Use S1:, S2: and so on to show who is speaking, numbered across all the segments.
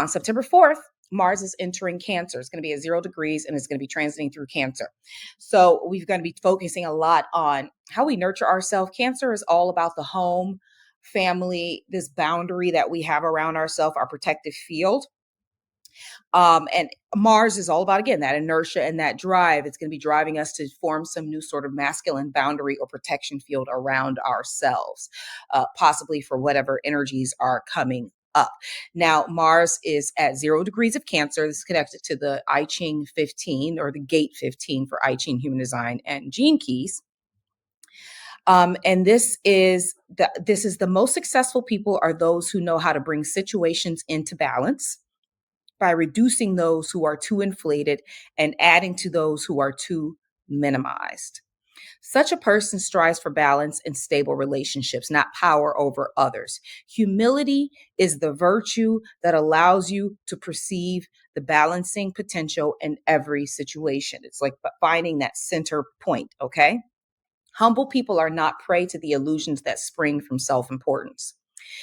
S1: On September 4th, Mars is entering Cancer. It's going to be at 0 degrees and it's going to be transiting through Cancer. So we're going to be focusing a lot on how we nurture ourselves. Cancer is all about the home, family, this boundary that we have around ourselves, our protective field. And Mars is all about, again, that inertia and that drive. It's going to be driving us to form some new sort of masculine boundary or protection field around ourselves, possibly for whatever energies are coming up. Now, Mars is at 0 degrees of Cancer. This is connected to the I Ching 15 or the gate 15 for I Ching human design and gene keys. And this is the most successful people are those who know how to bring situations into balance by reducing those who are too inflated and adding to those who are too minimized. Such a person strives for balance and stable relationships, not power over others. Humility is the virtue that allows you to perceive the balancing potential in every situation. It's like finding that center point, okay? Humble people are not prey to the illusions that spring from self-importance.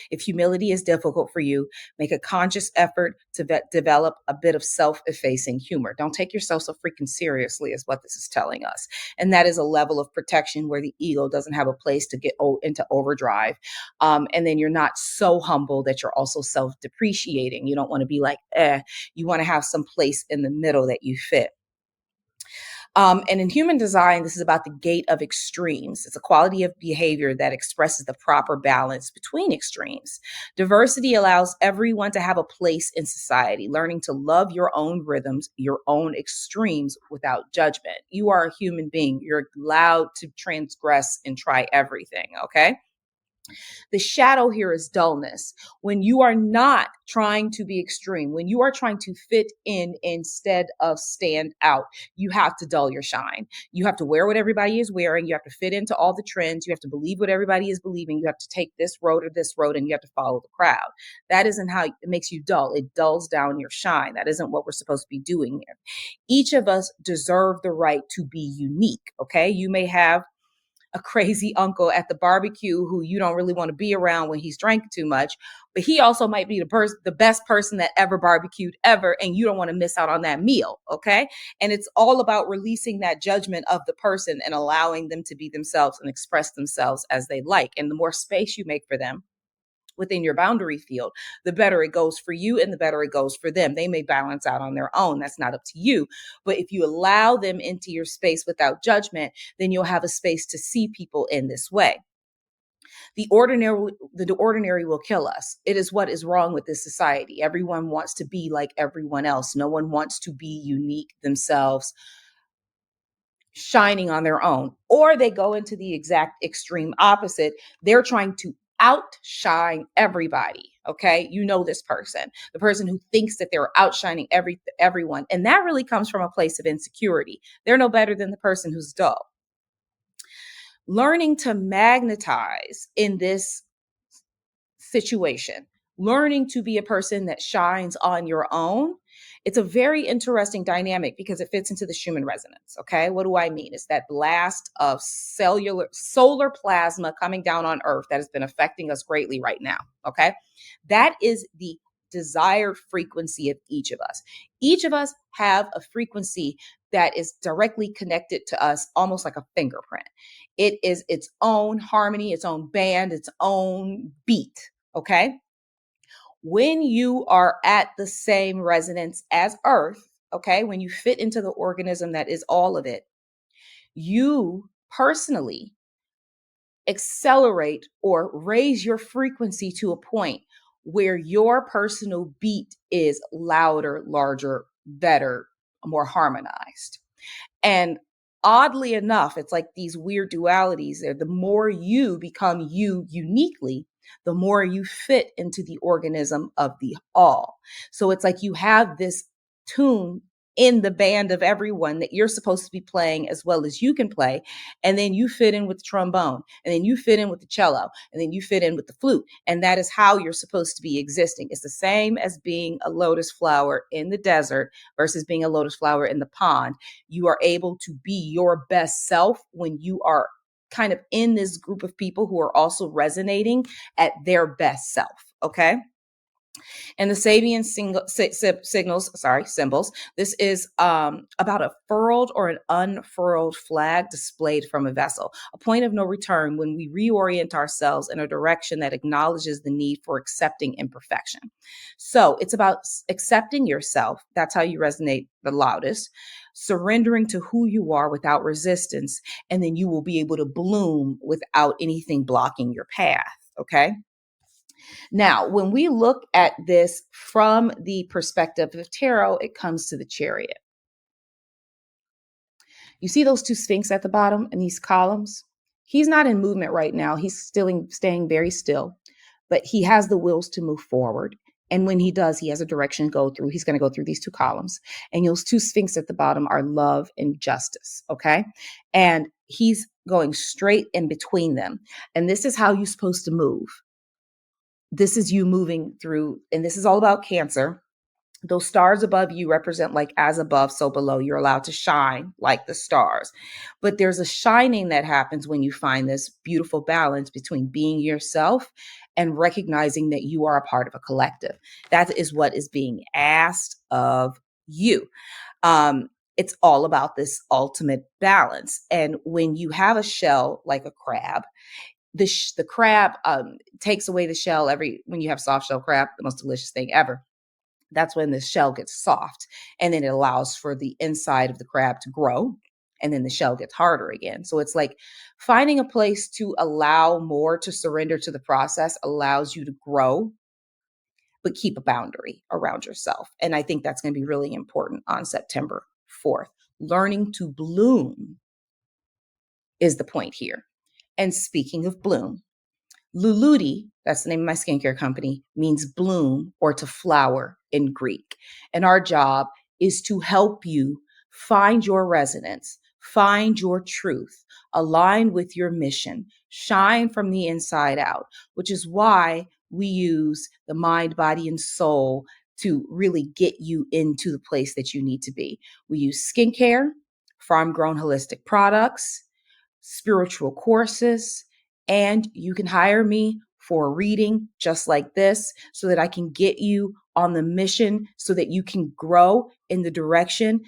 S1: If humility is difficult for you, make a conscious effort to develop a bit of self-effacing humor. Don't take yourself so freaking seriously is what this is telling us. And that is a level of protection where the ego doesn't have a place to get into overdrive. And then you're not so humble that you're also self-depreciating. You don't want to be like, you want to have some place in the middle that you fit. And in human design, this is about the gate of extremes. It's a quality of behavior that expresses the proper balance between extremes. Diversity allows everyone to have a place in society, learning to love your own rhythms, your own extremes without judgment. You are a human being. You're allowed to transgress and try everything, okay? The shadow here is dullness. When you are not trying to be extreme, when you are trying to fit in instead of stand out, you have to dull your shine. You have to wear what everybody is wearing. You have to fit into all the trends. You have to believe what everybody is believing. You have to take this road or this road, and you have to follow the crowd. That isn't how it makes you dull. It dulls down your shine. That isn't what we're supposed to be doing here. Each of us deserve the right to be unique. Okay. You may have a crazy uncle at the barbecue who you don't really want to be around when he's drank too much, but he also might be the best person that ever barbecued ever, and you don't want to miss out on that meal, okay? And it's all about releasing that judgment of the person and allowing them to be themselves and express themselves as they like. And the more space you make for them within your boundary field, the better it goes for you and the better it goes for them. They may balance out on their own. That's not up to you. But if you allow them into your space without judgment, then you'll have a space to see people in this way. The ordinary will kill us. It is what is wrong with this society. Everyone wants to be like everyone else. No one wants to be unique themselves, shining on their own. Or they go into the exact extreme opposite. They're trying to outshine everybody. Okay. You know, this person, the person who thinks that they're outshining everyone. And that really comes from a place of insecurity. They're no better than the person who's dull. Learning to magnetize in this situation, learning to be a person that shines on your own. It's a very interesting dynamic because it fits into the Schumann resonance. Okay. What do I mean? It's that blast of solar plasma coming down on Earth that has been affecting us greatly right now. Okay. That is the desired frequency of each of us. Each of us have a frequency that is directly connected to us, almost like a fingerprint. It is its own harmony, its own band, its own beat. Okay. When you are at the same resonance as Earth, okay, when you fit into the organism that is all of it, you personally accelerate or raise your frequency to a point where your personal beat is louder, larger, better, more harmonized. And oddly enough, it's like these weird dualities there. The more you become you uniquely, the more you fit into the organism of the all. So it's like you have this tune in the band of everyone that you're supposed to be playing as well as you can play. And then you fit in with the trombone, and then you fit in with the cello, and then you fit in with the flute. And that is how you're supposed to be existing. It's the same as being a lotus flower in the desert versus being a lotus flower in the pond. You are able to be your best self when you are kind of in this group of people who are also resonating at their best self. Okay. And the Sabian symbols, this is about a furled or an unfurled flag displayed from a vessel, a point of no return when we reorient ourselves in a direction that acknowledges the need for accepting imperfection. So it's about accepting yourself. That's how you resonate the loudest. Surrendering to who you are without resistance, and then you will be able to bloom without anything blocking your path. Okay. Now, when we look at this from the perspective of tarot, it comes to the Chariot. You see those two Sphinx at the bottom and these columns? He's not in movement right now. He's still staying very still, but he has the wills to move forward. And when he does, he has a direction to go through. He's going to go through these two columns. And those two Sphinx at the bottom are love and justice. Okay. And he's going straight in between them. And this is how you're supposed to move. This is you moving through, and this is all about Cancer. Those stars above you represent like as above, so below. You're allowed to shine like the stars. But there's a shining that happens when you find this beautiful balance between being yourself and recognizing that you are a part of a collective. That is what is being asked of you. It's all about this ultimate balance. And when you have a shell like a crab, the crab takes away the shell when you have soft shell crab, the most delicious thing ever. That's when the shell gets soft, and then it allows for the inside of the crab to grow, and then the shell gets harder again. So it's like finding a place to allow more, to surrender to the process allows you to grow, but keep a boundary around yourself. And I think that's going to be really important on September 4th. Learning to bloom is the point here. And speaking of bloom, Luluti, that's the name of my skincare company, means bloom or to flower in Greek. And our job is to help you find your resonance, find your truth, align with your mission, shine from the inside out, which is why we use the mind, body, and soul to really get you into the place that you need to be. We use skincare, farm-grown holistic products, spiritual courses, and you can hire me for a reading just like this so that I can get you on the mission so that you can grow in the direction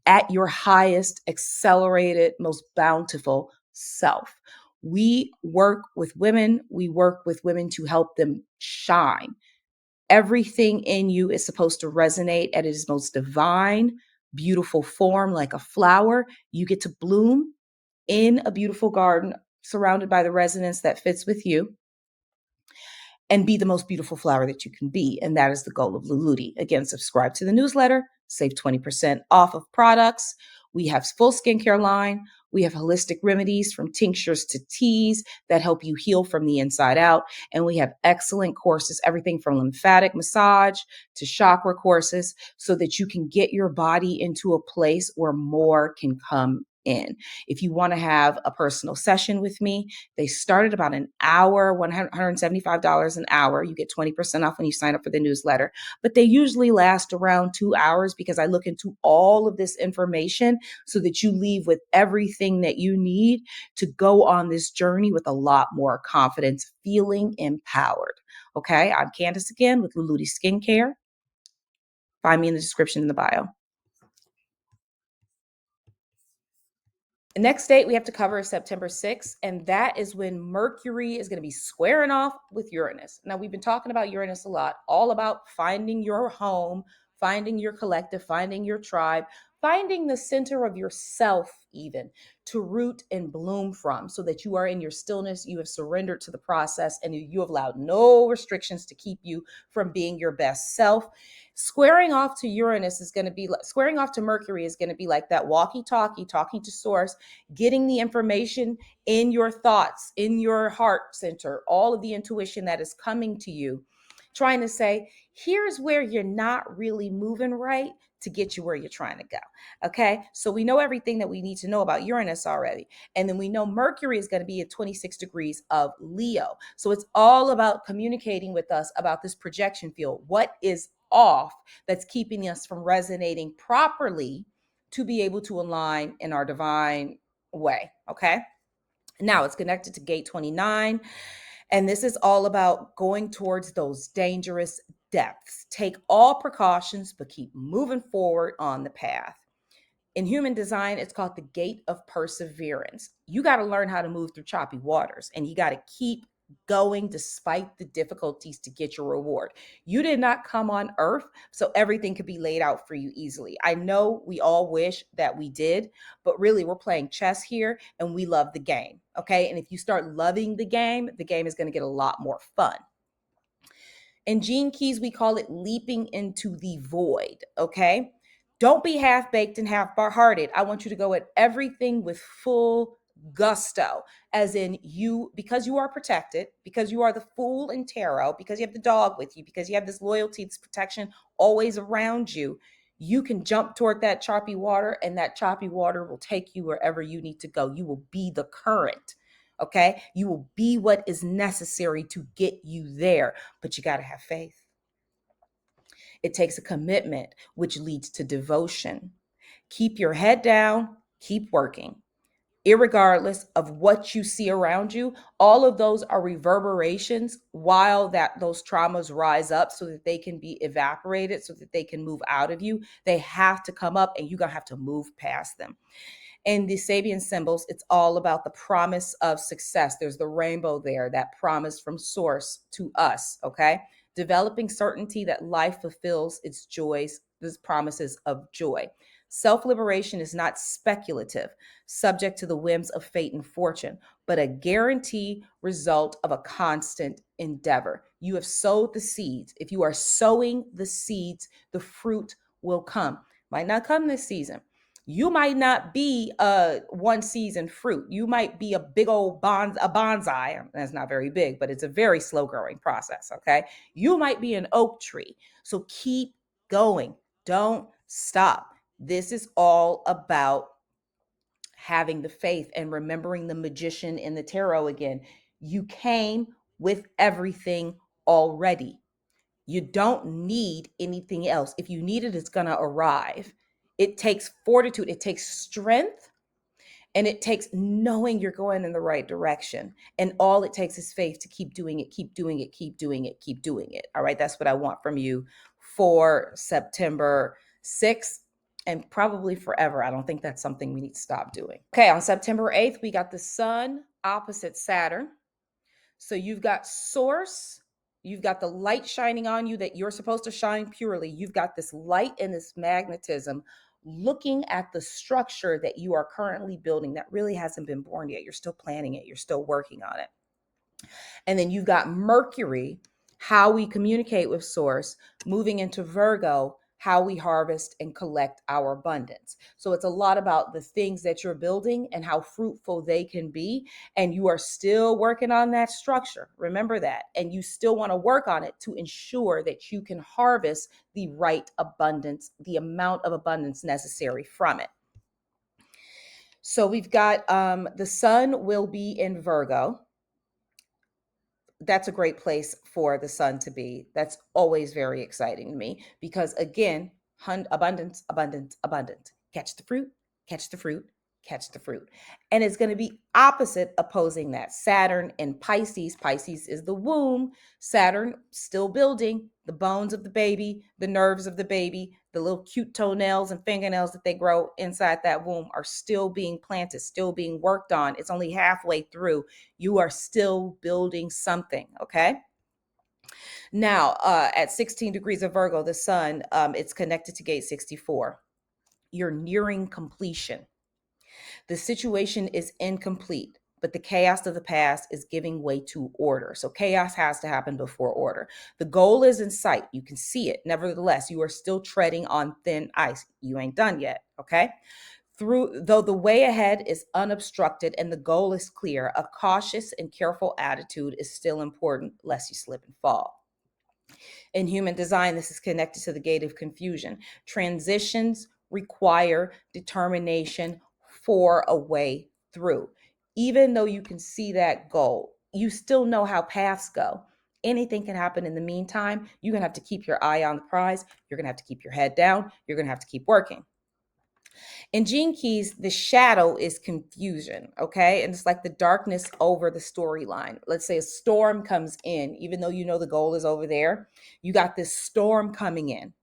S1: at your highest, accelerated, most bountiful self. We work with women. We work with women to help them shine. Everything in you is supposed to resonate at its most divine, beautiful form, like a flower. You get to bloom in a beautiful garden surrounded by the resonance that fits with you and be the most beautiful flower that you can be. And that is the goal of Luluti. Again, subscribe to the newsletter, save 20% off of products. We have full skincare line. We have holistic remedies from tinctures to teas that help you heal from the inside out. And we have excellent courses, everything from lymphatic massage to chakra courses, so that you can get your body into a place where more can come in. If you want to have a personal session with me, they start at about an hour, $175 an hour. You get 20% off when you sign up for the newsletter, but they usually last around 2 hours because I look into all of this information so that you leave with everything that you need to go on this journey with a lot more confidence, feeling empowered. Okay, I'm Candace again with Luluti Skincare. Find me in the description in the bio. The next date we have to cover is September 6th, and that is when Mercury is going to be squaring off with Uranus. Now, we've been talking about Uranus a lot, all about finding your home, finding your collective, finding your tribe, finding the center of yourself, even to root and bloom from, so that you are in your stillness, you have surrendered to the process, and you have allowed no restrictions to keep you from being your best self. Squaring off to Uranus is going to be like squaring off to Mercury is going to be like that walkie-talkie, talking to source, getting the information in your thoughts, in your heart center, all of the intuition that is coming to you, trying to say, here's where you're not really moving right to get you where you're trying to go. Okay. So we know everything that we need to know about Uranus already. And then we know Mercury is going to be at 26 degrees of Leo. So it's all about communicating with us about this projection field. What is off that's keeping us from resonating properly to be able to align in our divine way. Okay. Now it's connected to gate 29. And this is all about going towards those dangerous, depths. Take all precautions, but keep moving forward on the path. In human design, it's called the gate of perseverance. You got to learn how to move through choppy waters, and you got to keep going despite the difficulties to get your reward. You did not come on earth so everything could be laid out for you easily. I know we all wish that we did, but really we're playing chess here and we love the game. Okay. And if you start loving the game is going to get a lot more fun. In Gene Keys, we call it leaping into the void. Okay. Don't be half baked and half hearted. I want you to go at everything with full gusto, as in you, because you are protected, because you are the fool in tarot, because you have the dog with you, because you have this loyalty, this protection always around you. You can jump toward that choppy water, and that choppy water will take you wherever you need to go. You will be the current. Okay. You will be what is necessary to get you there, but you got to have faith. It takes a commitment, which leads to devotion. Keep your head down, keep working. Irregardless of what you see around you, all of those are reverberations while those traumas rise up so that they can be evaporated, so that they can move out of you. They have to come up and you're going to have to move past them. In the Sabian Symbols, it's all about the promise of success. There's the rainbow there, that promise from source to us, okay? Developing certainty that life fulfills its joys, these promises of joy. Self-liberation is not speculative, subject to the whims of fate and fortune, but a guaranteed result of a constant endeavor. You have sowed the seeds. If you are sowing the seeds, the fruit will come. Might not come this season. You might not be a one season fruit. You might be a big old bonsai. That's not very big, but it's a very slow growing process. Okay. You might be an oak tree. So keep going. Don't stop. This is all about having the faith and remembering the magician in the tarot again. You came with everything already. You don't need anything else. If you need it, it's going to arrive. It takes fortitude, it takes strength, and it takes knowing you're going in the right direction. And all it takes is faith to keep doing it, keep doing it, keep doing it, keep doing it. All right. That's what I want from you for September 6th and probably forever. I don't think that's something we need to stop doing. Okay. On September 8th, we got the sun opposite Saturn. So you've got source, you've got the light shining on you that you're supposed to shine purely. You've got this light and this magnetism looking at the structure that you are currently building that really hasn't been born yet. You're still planning it, you're still working on it. And then you've got Mercury, how we communicate with source, moving into Virgo, how we harvest and collect our abundance. So it's a lot about the things that you're building and how fruitful they can be. And you are still working on that structure. Remember that. And you still want to work on it to ensure that you can harvest the right abundance, the amount of abundance necessary from it. So we've got the sun will be in Virgo. That's a great place for the sun to be. That's always very exciting to me because, again, abundance, abundance, abundance. Catch the fruit, catch the fruit, catch the fruit. And it's going to be opposite, opposing that. Saturn in Pisces. Pisces is the womb. Saturn still building the bones of the baby, the nerves of the baby, the little cute toenails and fingernails that they grow inside that womb are still being planted, still being worked on. It's only halfway through. You are still building something, okay? Now, at 16 degrees of Virgo, the sun, it's connected to gate 64. You're nearing completion. The situation is incomplete, but the chaos of the past is giving way to order. So chaos has to happen before order. The goal is in sight. You can see it. Nevertheless, you are still treading on thin ice. You ain't done yet, okay? Though the way ahead is unobstructed and the goal is clear, a cautious and careful attitude is still important lest you slip and fall. In human design, this is connected to the gate of confusion. Transitions require determination for a way through. Even though you can see that goal, you still know how paths go. Anything can happen in the meantime. You're going to have to keep your eye on the prize. You're going to have to keep your head down. You're going to have to keep working. In Gene Keys, the shadow is confusion, okay? And it's like the darkness over the storyline. Let's say a storm comes in, even though you know the goal is over there, you got this storm coming in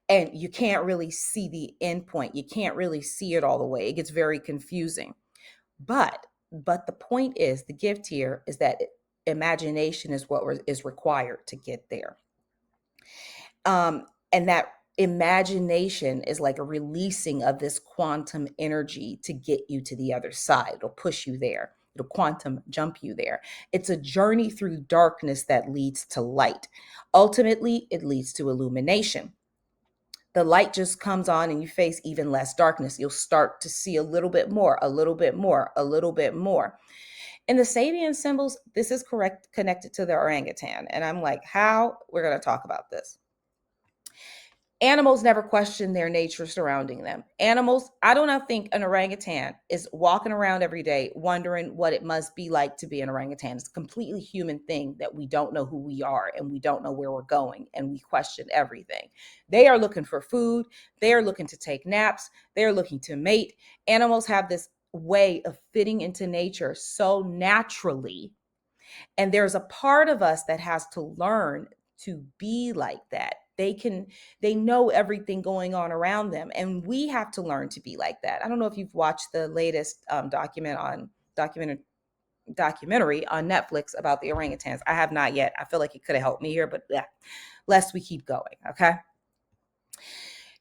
S1: and you can't really see the end point. You can't really see it all the way. It gets very confusing. But the point is, the gift here is that imagination is what is required to get there. And that imagination is like a releasing of this quantum energy to get you to the other side. It'll push you there. It'll quantum jump you there. It's a journey through darkness that leads to light. Ultimately, it leads to illumination. The light just comes on and you face even less darkness. You'll start to see a little bit more, a little bit more, a little bit more. In the Sabian symbols, this is correct connected to the orangutan. And I'm like, how? We're going to talk about this. Animals never question their nature surrounding them. Animals, I do not think an orangutan is walking around every day wondering what it must be like to be an orangutan. It's a completely human thing that we don't know who we are and we don't know where we're going and we question everything. They are looking for food. They are looking to take naps. They are looking to mate. Animals have this way of fitting into nature so naturally. And there's a part of us that has to learn to be like that. They know everything going on around them, and we have to learn to be like that. I don't know if you've watched the latest documentary on Netflix about the orangutans. I have not yet. I feel like it could have helped me here, but yeah, lest we keep going. Okay.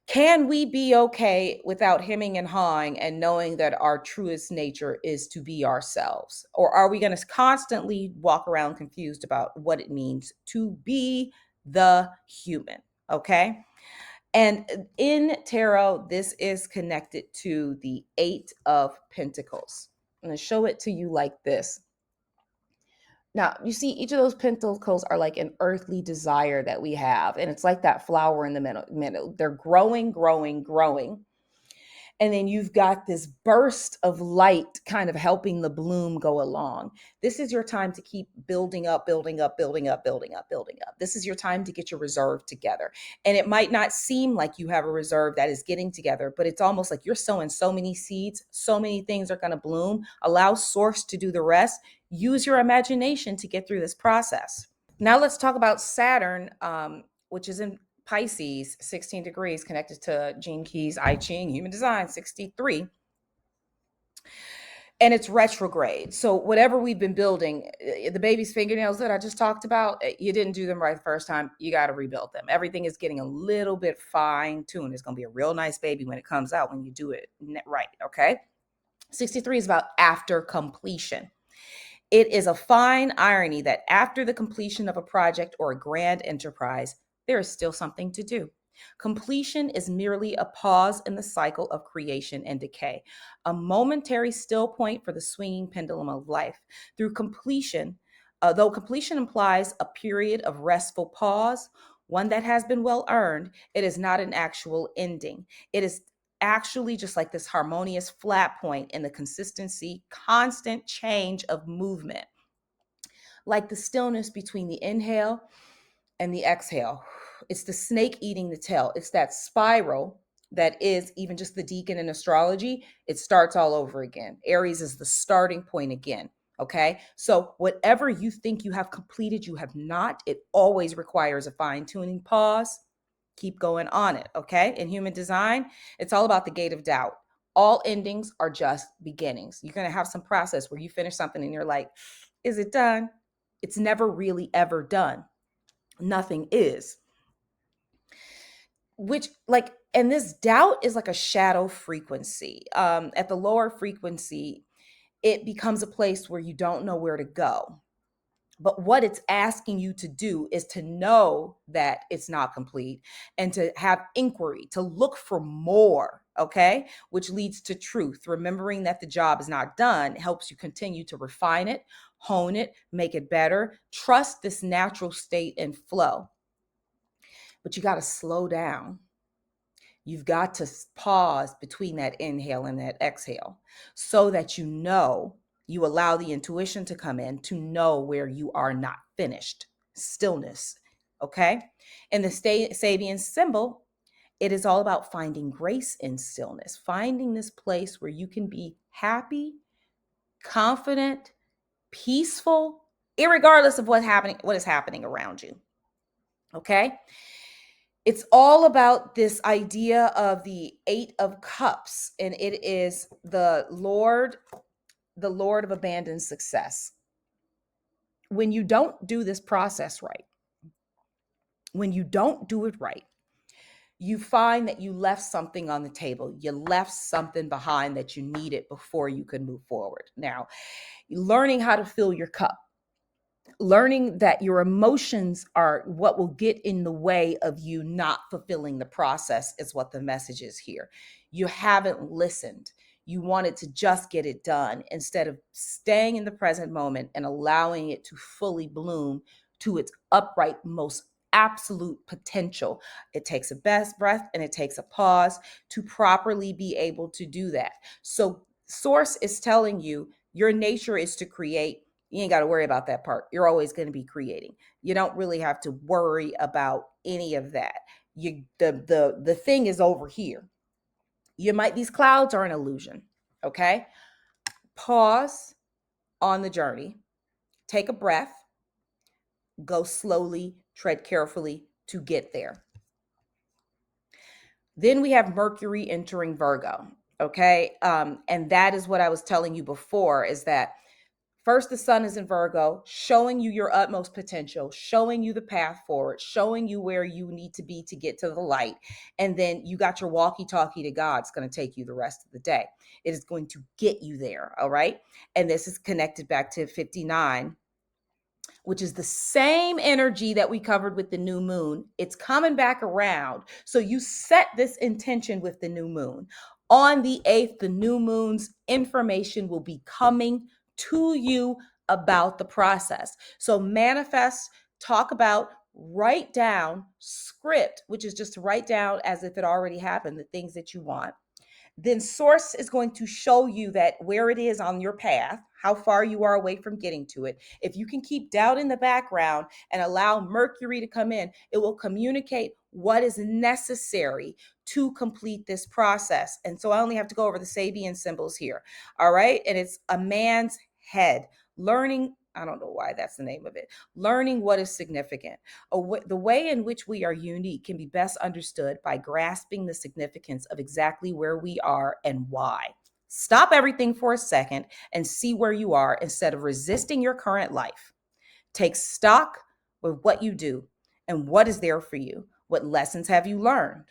S1: Can we be okay without hemming and hawing and knowing that our truest nature is to be ourselves? Or are we going to constantly walk around confused about what it means to be the human? Okay. And in tarot, this is connected to the Eight of Pentacles. I'm going to show it to you like this. Now, you see, each of those pentacles are like an earthly desire that we have. And it's like that flower in the middle. They're growing, growing, growing. And then you've got this burst of light kind of helping the bloom go along. This is your time to keep building up, building up, building up, building up, building up. This is your time to get your reserve together. And it might not seem like you have a reserve that is getting together, but it's almost like you're sowing so many seeds, so many things are going to bloom. Allow source to do the rest. Use your imagination to get through this process. Now let's talk about Saturn, which is in Pisces, 16 degrees, connected to Gene Keys, I Ching, Human Design, 63. And it's retrograde. So whatever we've been building, the baby's fingernails that I just talked about, you didn't do them right the first time. You got to rebuild them. Everything is getting a little bit fine-tuned. It's going to be a real nice baby when it comes out, when you do it right, okay? 63 is about after completion. It is a fine irony that after the completion of a project or a grand enterprise, there is still something to do. Completion is merely a pause in the cycle of creation and decay, a momentary still point for the swinging pendulum of life. Through completion, though completion implies a period of restful pause, one that has been well earned, it is not an actual ending. It is actually just like this harmonious flat point in the consistency, constant change of movement, like the stillness between the inhale and the exhale. It's the snake eating the tail. It's that spiral that is even just the deacon in astrology. It starts all over again. Aries is the starting point again. Okay. So whatever you think you have completed, you have not. It always requires a fine tuning pause. Keep going on it. Okay. In human design, it's all about the gate of doubt. All endings are just beginnings. You're going to have some process where you finish something and you're like, is it done? It's never really ever done. Nothing is. And this doubt is like a shadow frequency. At the lower frequency, it becomes a place where you don't know where to go. But what it's asking you to do is to know that it's not complete and to have inquiry, to look for more, okay? Which leads to truth. Remembering that the job is not done helps you continue to refine it, hone it, make it better. Trust this natural state and flow. But you got to slow down. You've got to pause between that inhale and that exhale so that you allow the intuition to come in to know where you are not finished. Stillness, okay? And the Sabian symbol It is all about finding grace in stillness, finding this place where you can be happy, confident, peaceful, irregardless of what is happening around you. Okay? It's all about this idea of the 8 of Cups, and it is the Lord of abandoned success. When you don't do this process right, when you don't do it right, you find that you left something on the table. You left something behind that you needed before you could move forward. Now, learning how to fill your cup, learning that your emotions are what will get in the way of you not fulfilling the process is what the message is here. You haven't listened. You wanted to just get it done instead of staying in the present moment and allowing it to fully bloom to its upright, most absolute potential. It takes a best breath and it takes a pause to properly be able to do that. So Source is telling you your nature is to create. You ain't got to worry about that part. You're always going to be creating. You don't really have to worry about any of that. The thing is over here. These clouds are an illusion. Okay? Pause on the journey. Take a breath. Go slowly, tread carefully to get there. Then we have Mercury entering Virgo. Okay? And that is what I was telling you before, is that first, the sun is in Virgo, showing you your utmost potential, showing you the path forward, showing you where you need to be to get to the light. And then you got your walkie-talkie to God. It's going to take you the rest of the day. It is going to get you there. All right. And this is connected back to 59, which is the same energy that we covered with the new moon. It's coming back around. So you set this intention with the new moon. On the 8th, the new moon's information will be coming to you about the process. So manifest, talk about, write down, script, which is just to write down as if it already happened, the things that you want. Then Source is going to show you that where it is on your path, how far you are away from getting to it. If you can keep doubt in the background and allow Mercury to come in, it will communicate what is necessary to complete this process. And so I only have to go over the Sabian symbols here. All right. And it's a man's head, learning. I don't know why that's the name of it. Learning what is significant. The way in which we are unique can be best understood by grasping the significance of exactly where we are and why. Stop everything for a second and see where you are instead of resisting your current life. Take stock of what you do and what is there for you. What lessons have you learned?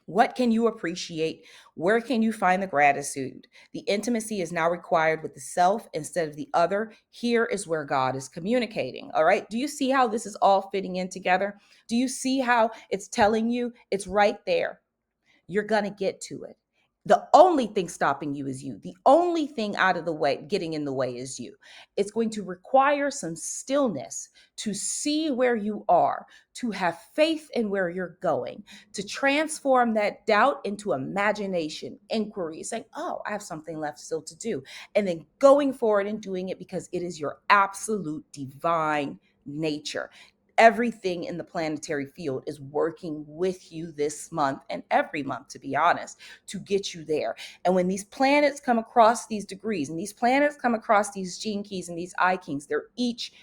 S1: What can you appreciate? Where can you find the gratitude? The intimacy is now required with the self instead of the other. Here is where God is communicating. All right. Do you see how this is all fitting in together? Do you see how it's telling you it's right there? You're going to get to it. The only thing stopping you is you. The only thing out of the way, getting in the way is you. It's going to require some stillness to see where you are, to have faith in where you're going, to transform that doubt into imagination, inquiry, saying, oh, I have something left still to do. And then going forward and doing it because it is your absolute divine nature. Everything in the planetary field is working with you this month and every month, to be honest, to get you there. And when these planets come across these degrees and these planets come across these gene keys and these I Chings, they're each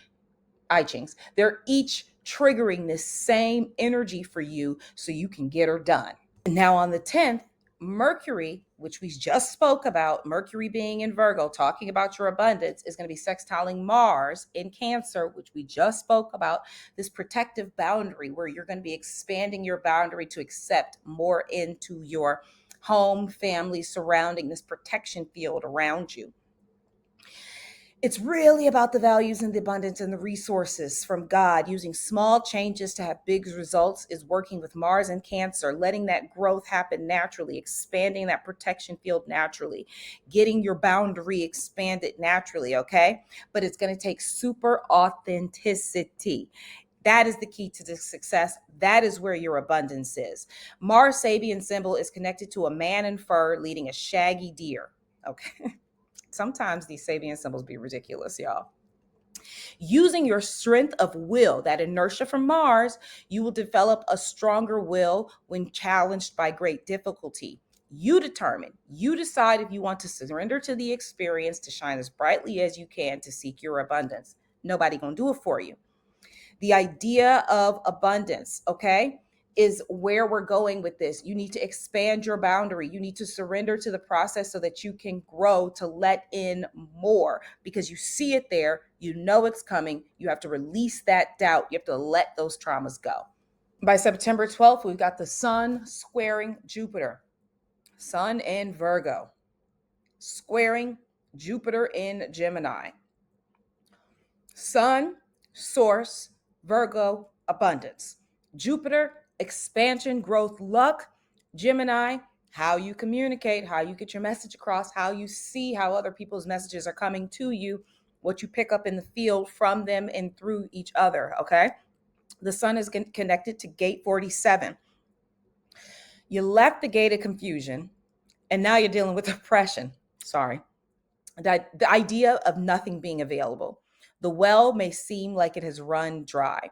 S1: I Chings, they're each triggering this same energy for you so you can get her done. Now on the 10th, Mercury, which we just spoke about, Mercury being in Virgo, talking about your abundance, is going to be sextiling Mars in Cancer, which we just spoke about, this protective boundary where you're going to be expanding your boundary to accept more into your home, family, surrounding this protection field around you. It's really about the values and the abundance and the resources from God. Using small changes to have big results is working with Mars and Cancer, letting that growth happen naturally, expanding that protection field naturally, getting your boundary expanded naturally, okay? But it's going to take super authenticity. That is the key to the success. That is where your abundance is. Mars Sabian symbol is connected to a man in fur leading a shaggy deer, okay? Sometimes these Sabian symbols be ridiculous, y'all. Using your strength of will, that inertia from Mars, you will develop a stronger will when challenged by great difficulty. You determine, you decide if you want to surrender to the experience, to shine as brightly as you can, to seek your abundance. Nobody gonna do it for you. The idea of abundance, okay, is where we're going with this. You need to expand your boundary. You need to surrender to the process so that you can grow to let in more, because you see it there, you know it's coming. You have to release that doubt. You have to let those traumas go. By September 12th, we've got the Sun squaring Jupiter. Sun in Virgo, squaring Jupiter in Gemini. Sun, source, Virgo, abundance. Jupiter, expansion, growth, luck. Gemini, how you communicate, how you get your message across, how you see how other people's messages are coming to you, what you pick up in the field from them and through each other, okay? The Sun is connected to gate 47. You left the gate of confusion, and now you're dealing with oppression. Sorry. The idea of nothing being available. The well may seem like it has run dry.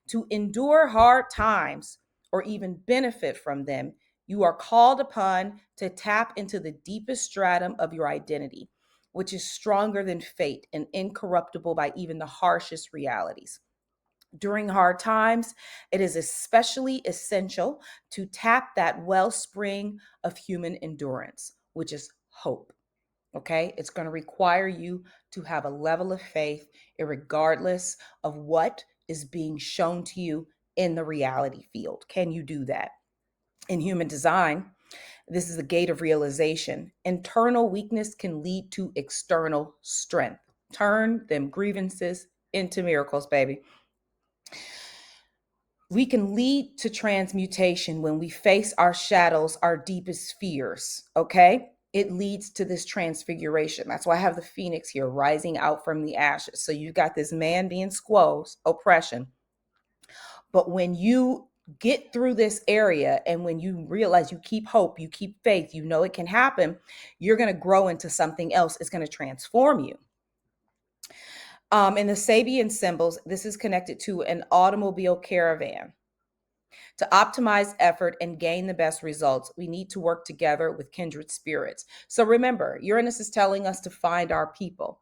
S1: To endure hard times or even benefit from them, you are called upon to tap into the deepest stratum of your identity, which is stronger than fate and incorruptible by even the harshest realities. During hard times, it is especially essential to tap that wellspring of human endurance, which is hope. Okay, it's going to require you to have a level of faith, regardless of what is being shown to you in the reality field. Can you do that? In human design, this is a gate of realization. Internal weakness can lead to external strength. Turn them grievances into miracles, baby. We can lead to transmutation when we face our shadows, our deepest fears, okay? It leads to this transfiguration. That's why I have the phoenix here rising out from the ashes. So you've got this man being squoze, oppression. But when you get through this area and when you realize you keep hope, you keep faith, you know it can happen, you're going to grow into something else. It's going to transform you. In the Sabian symbols, this is connected to an automobile caravan. To optimize effort and gain the best results, we need to work together with kindred spirits. So remember, Uranus is telling us to find our people.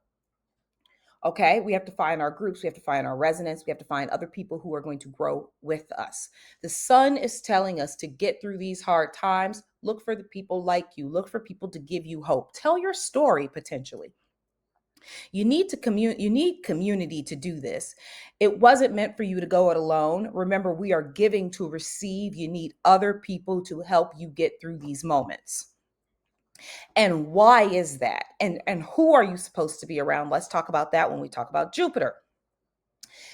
S1: Okay, we have to find our groups, we have to find our resonance, we have to find other people who are going to grow with us. The Sun is telling us to get through these hard times. Look for the people like you, look for people to give you hope. Tell your story potentially. You need community to do this. It wasn't meant for you to go it alone. Remember, we are giving to receive. You need other people to help you get through these moments. And why is that? And who are you supposed to be around? Let's talk about that when we talk about Jupiter.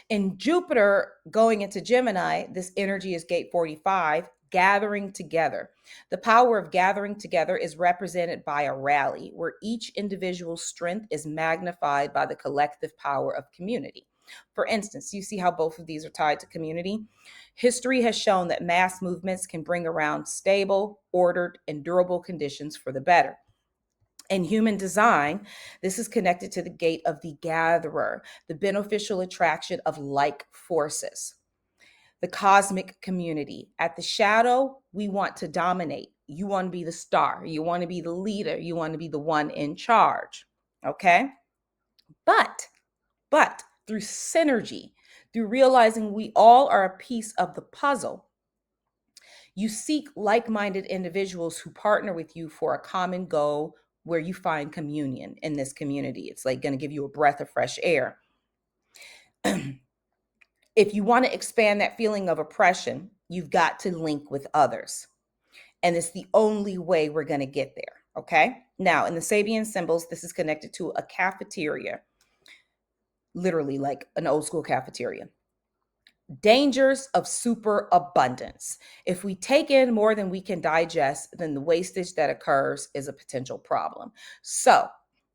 S1: In Jupiter going into Gemini, this energy is gate 45, gathering together. The power of gathering together is represented by a rally where each individual's strength is magnified by the collective power of community. For instance, you see how both of these are tied to community? History has shown that mass movements can bring around stable, ordered, and durable conditions for the better. In human design, this is connected to the gate of the gatherer, the beneficial attraction of like forces, the cosmic community. At the shadow, we want to dominate. You want to be the star. You want to be the leader. You want to be the one in charge. Okay? But through synergy, through realizing we all are a piece of the puzzle, you seek like-minded individuals who partner with you for a common goal where you find communion in this community. It's like going to give you a breath of fresh air. If you want to expand that feeling of oppression, you've got to link with others. And it's the only way we're going to get there. Okay. Now, in the Sabian symbols, this is connected to a cafeteria, literally like an old school cafeteria. Dangers of superabundance. If we take in more than we can digest, then the wastage that occurs is a potential problem. So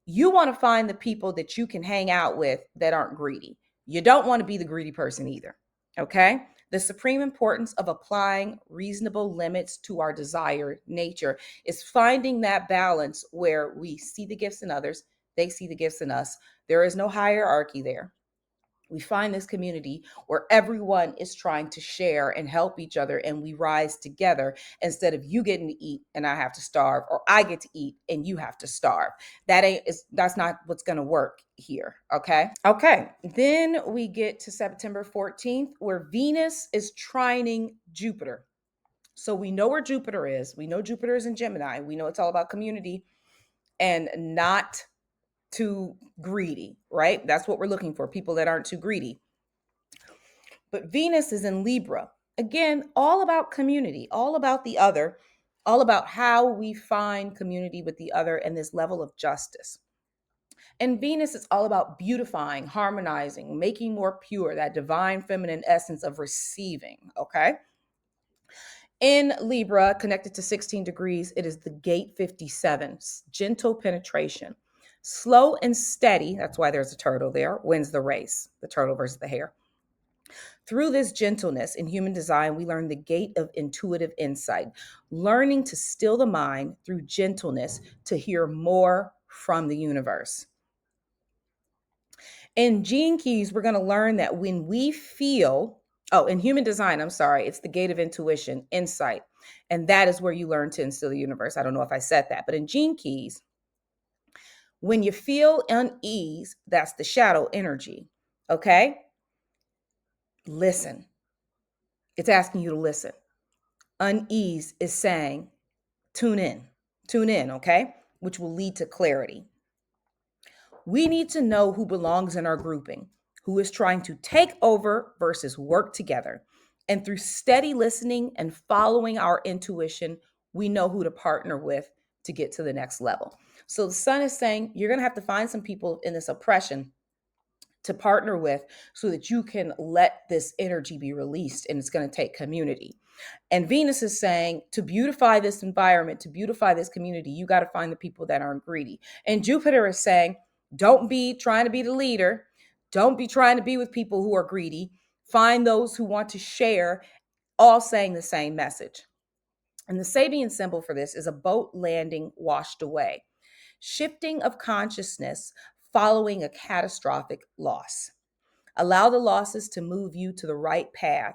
S1: you want to find the people that you can hang out with that aren't greedy. You don't want to be the greedy person either. Okay. The supreme importance of applying reasonable limits to our desired nature is finding that balance where we see the gifts in others, they see the gifts in us. There is no hierarchy there. We find this community where everyone is trying to share and help each other, and we rise together instead of you getting to eat and I have to starve, or I get to eat and you have to starve. That's not what's going to work here. Okay, then we get to September 14th, where Venus is trining Jupiter. So we know where Jupiter is. We know Jupiter is in Gemini. We know it's all about community and not too greedy, right? That's what we're looking for, people that aren't too greedy. But Venus is in Libra. Again, all about community, all about the other, all about how we find community with the other and this level of justice. And Venus is all about beautifying, harmonizing, making more pure that divine feminine essence of receiving, okay? In Libra, connected to 16 degrees, it is the gate 57, gentle penetration. Slow and steady, that's why there's a turtle there, wins the race, the turtle versus the hare. Through this gentleness in human design, we learn the gate of intuitive insight, learning to still the mind through gentleness to hear more from the universe. In Gene Keys, we're going to learn that when we feel, in human design, I'm sorry, it's the gate of intuition, insight. And that is where you learn to instill the universe. I don't know if I said that, but in Gene Keys, when you feel unease, that's the shadow energy. Okay? Listen. It's asking you to listen. Unease is saying, tune in, okay? Which will lead to clarity. We need to know who belongs in our grouping, who is trying to take over versus work together. And through steady listening and following our intuition, we know who to partner with to get to the next level. So the sun is saying you're going to have to find some people in this oppression to partner with so that you can let this energy be released, and it's going to take community. And Venus is saying to beautify this environment, to beautify this community, you got to find the people that aren't greedy. And Jupiter is saying, don't be trying to be the leader. Don't be trying to be with people who are greedy. Find those who want to share, all saying the same message. And the Sabian symbol for this is a boat landing washed away, shifting of consciousness following a catastrophic loss. Allow the losses to move you to the right path.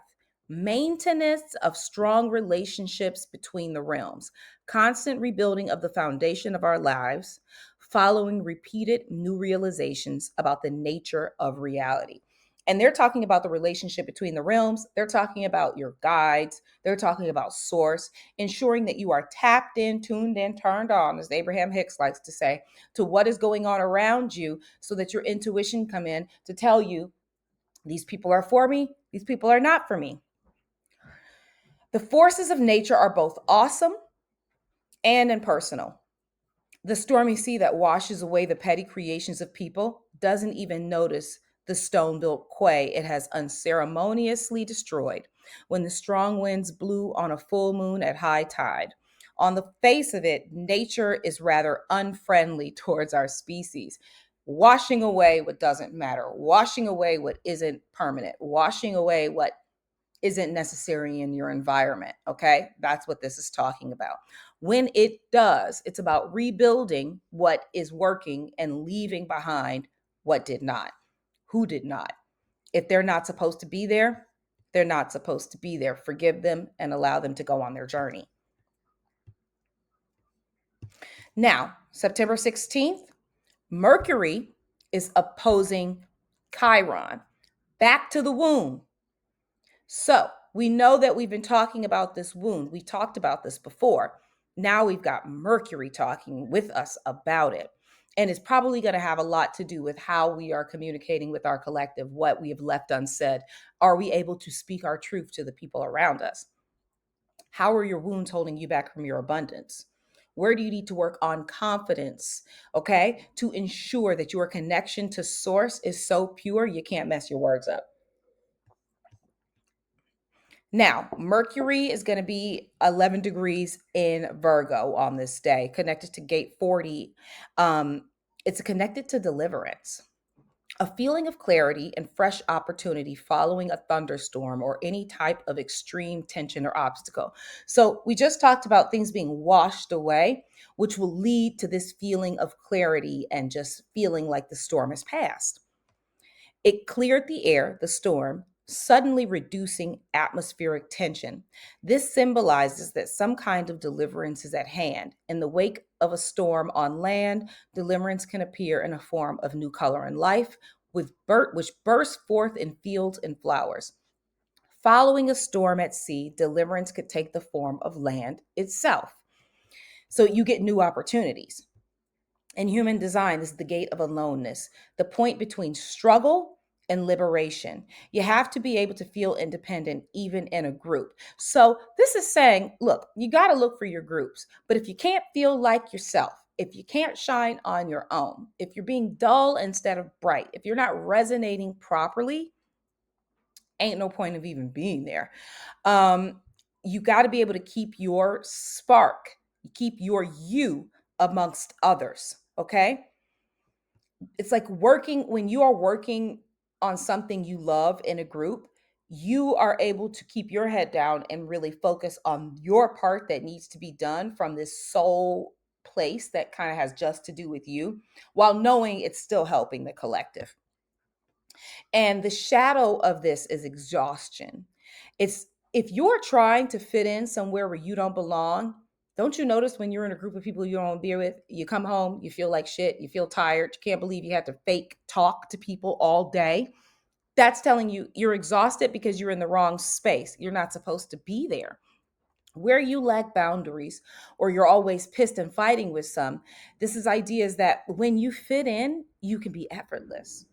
S1: Maintenance of strong relationships between the realms, constant rebuilding of the foundation of our lives, following repeated new realizations about the nature of reality. And they're talking about the relationship between the realms. They're talking about your guides. They're talking about source, ensuring that you are tapped in, tuned in, turned on, as Abraham Hicks likes to say, to what is going on around you so that your intuition come in to tell you, these people are for me, these people are not for me. The forces of nature are both awesome and impersonal. The stormy sea that washes away the petty creations of people doesn't even notice the stone-built quay it has unceremoniously destroyed when the strong winds blew on a full moon at high tide. On the face of it, nature is rather unfriendly towards our species, washing away what doesn't matter, washing away what isn't permanent, washing away what isn't necessary in your environment. Okay, that's what this is talking about. When it does, it's about rebuilding what is working and leaving behind what did not. Who did not? If they're not supposed to be there, they're not supposed to be there. Forgive them and allow them to go on their journey. Now, September 16th, Mercury is opposing Chiron, back to the womb. So we know that we've been talking about this wound. We talked about this before. Now we've got Mercury talking with us about it. And it's probably going to have a lot to do with how we are communicating with our collective, what we have left unsaid. Are we able to speak our truth to the people around us? How are your wounds holding you back from your abundance? Where do you need to work on confidence, okay, to ensure that your connection to source is so pure you can't mess your words up? Now, Mercury is going to be 11 degrees in Virgo on this day, connected to gate 40. It's connected to deliverance, a feeling of clarity and fresh opportunity following a thunderstorm or any type of extreme tension or obstacle. So we just talked about things being washed away, which will lead to this feeling of clarity and just feeling like the storm has passed. It cleared the air, the storm, suddenly reducing atmospheric tension. This symbolizes that some kind of deliverance is at hand. In the wake of a storm on land, deliverance can appear in a form of new color and life, which bursts forth in fields and flowers. Following a storm at sea, deliverance could take the form of land itself. So you get new opportunities. In human design, this is the gate of aloneness, the point between struggle and liberation. You have to be able to feel independent even in a group. So this is saying, look, you got to look for your groups, but if you can't feel like yourself, if you can't shine on your own, if you're being dull instead of bright, if you're not resonating properly, ain't no point of even being there. Um, you got to be able to keep your spark, keep your you amongst others. Okay. It's like working when you are working on something you love in a group, you are able to keep your head down and really focus on your part that needs to be done from this soul place that kind of has just to do with you while knowing it's still helping the collective. And the shadow of this is exhaustion. It's if you're trying to fit in somewhere where you don't belong, don't you notice when you're in a group of people you don't want to be with, you come home, you feel like shit, you feel tired, you can't believe you had to fake talk to people all day? That's telling you you're exhausted because you're in the wrong space. You're not supposed to be there. Where you lack boundaries or you're always pissed and fighting with some, this is ideas that when you fit in, you can be effortless.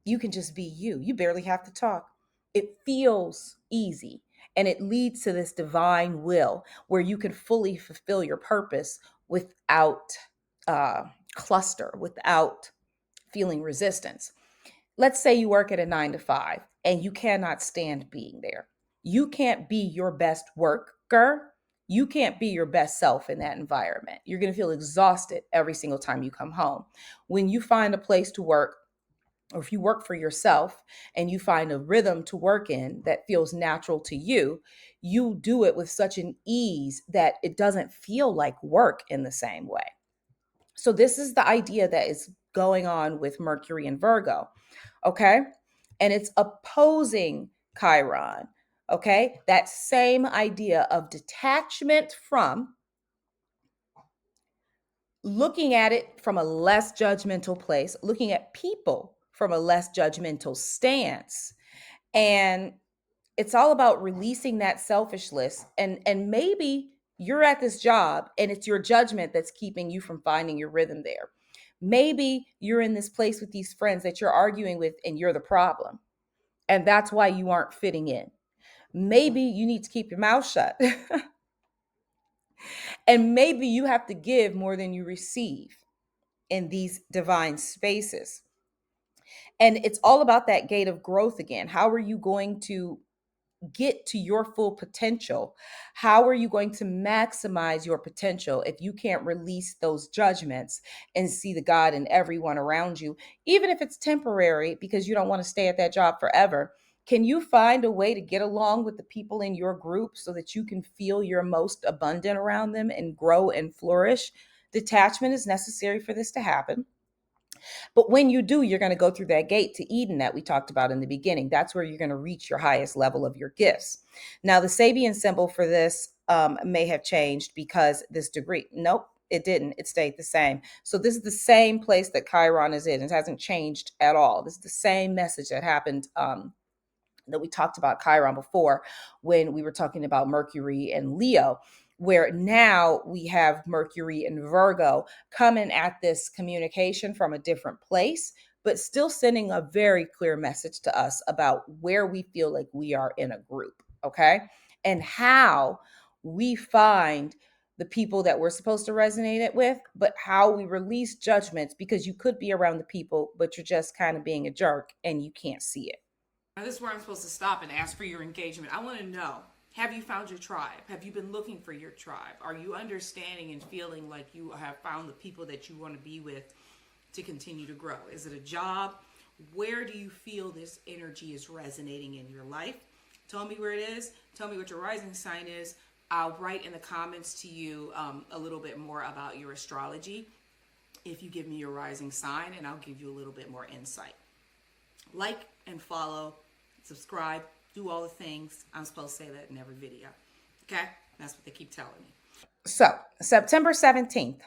S1: You can just be you. You barely have to talk. It feels easy and it leads to this divine will where you can fully fulfill your purpose without uh, cluster, without feeling resistance. Let's say you work at a 9 to 5 and you cannot stand being there. You can't be your best worker. You can't be your best self in that environment. You're going to feel exhausted every single time you come home. When you find a place to work, or if you work for yourself and you find a rhythm to work in that feels natural to you, you do it with such an ease that it doesn't feel like work in the same way. So, this is the idea that is going on with Mercury and Virgo. Okay. And it's opposing Chiron. Okay. That same idea of detachment from looking at it from a less judgmental place, looking at people from a less judgmental stance. And it's all about releasing that selfishness. And maybe you're at this job and it's your judgment that's keeping you from finding your rhythm there. Maybe you're in this place with these friends that you're arguing with and you're the problem. And that's why you aren't fitting in. Maybe you need to keep your mouth shut. And maybe you have to give more than you receive in these divine spaces. And it's all about that gate of growth again. How are you going to get to your full potential? How are you going to maximize your potential if you can't release those judgments and see the God in everyone around you, even if it's temporary because you don't want to stay at that job forever? Can you find a way to get along with the people in your group so that you can feel your most abundant around them and grow and flourish? Detachment is necessary for this to happen. But when you do, you're going to go through that gate to Eden that we talked about in the beginning. That's where you're going to reach your highest level of your gifts. Now, the Sabian symbol for this may have changed because this degree. Nope, it didn't. It stayed the same. So this is the same place that Chiron is in. It hasn't changed at all. This is the same message that happened that we talked about Chiron before when we were talking about Mercury and Leo, where now we have Mercury and Virgo coming at this communication from a different place, but still sending a very clear message to us about where we feel like we are in a group, okay? And how we find the people that we're supposed to resonate it with, but how we release judgments because you could be around the people, but you're just kind of being a jerk and you can't see it.
S2: Now, this is where I'm supposed to stop and ask for your engagement. I want to know, have you found your tribe? Have you been looking for your tribe? Are you understanding and feeling like you have found the people that you want to be with to continue to grow? Is it a job? Where do you feel this energy is resonating in your life? Tell me where it is. Tell me what your rising sign is. I'll write in the comments to you a little bit more about your astrology if you give me your rising sign, and I'll give you a little bit more insight. Like and follow, subscribe, do all the things I'm supposed to say that in every video. Okay? That's what they keep telling me.
S1: So, September 17th,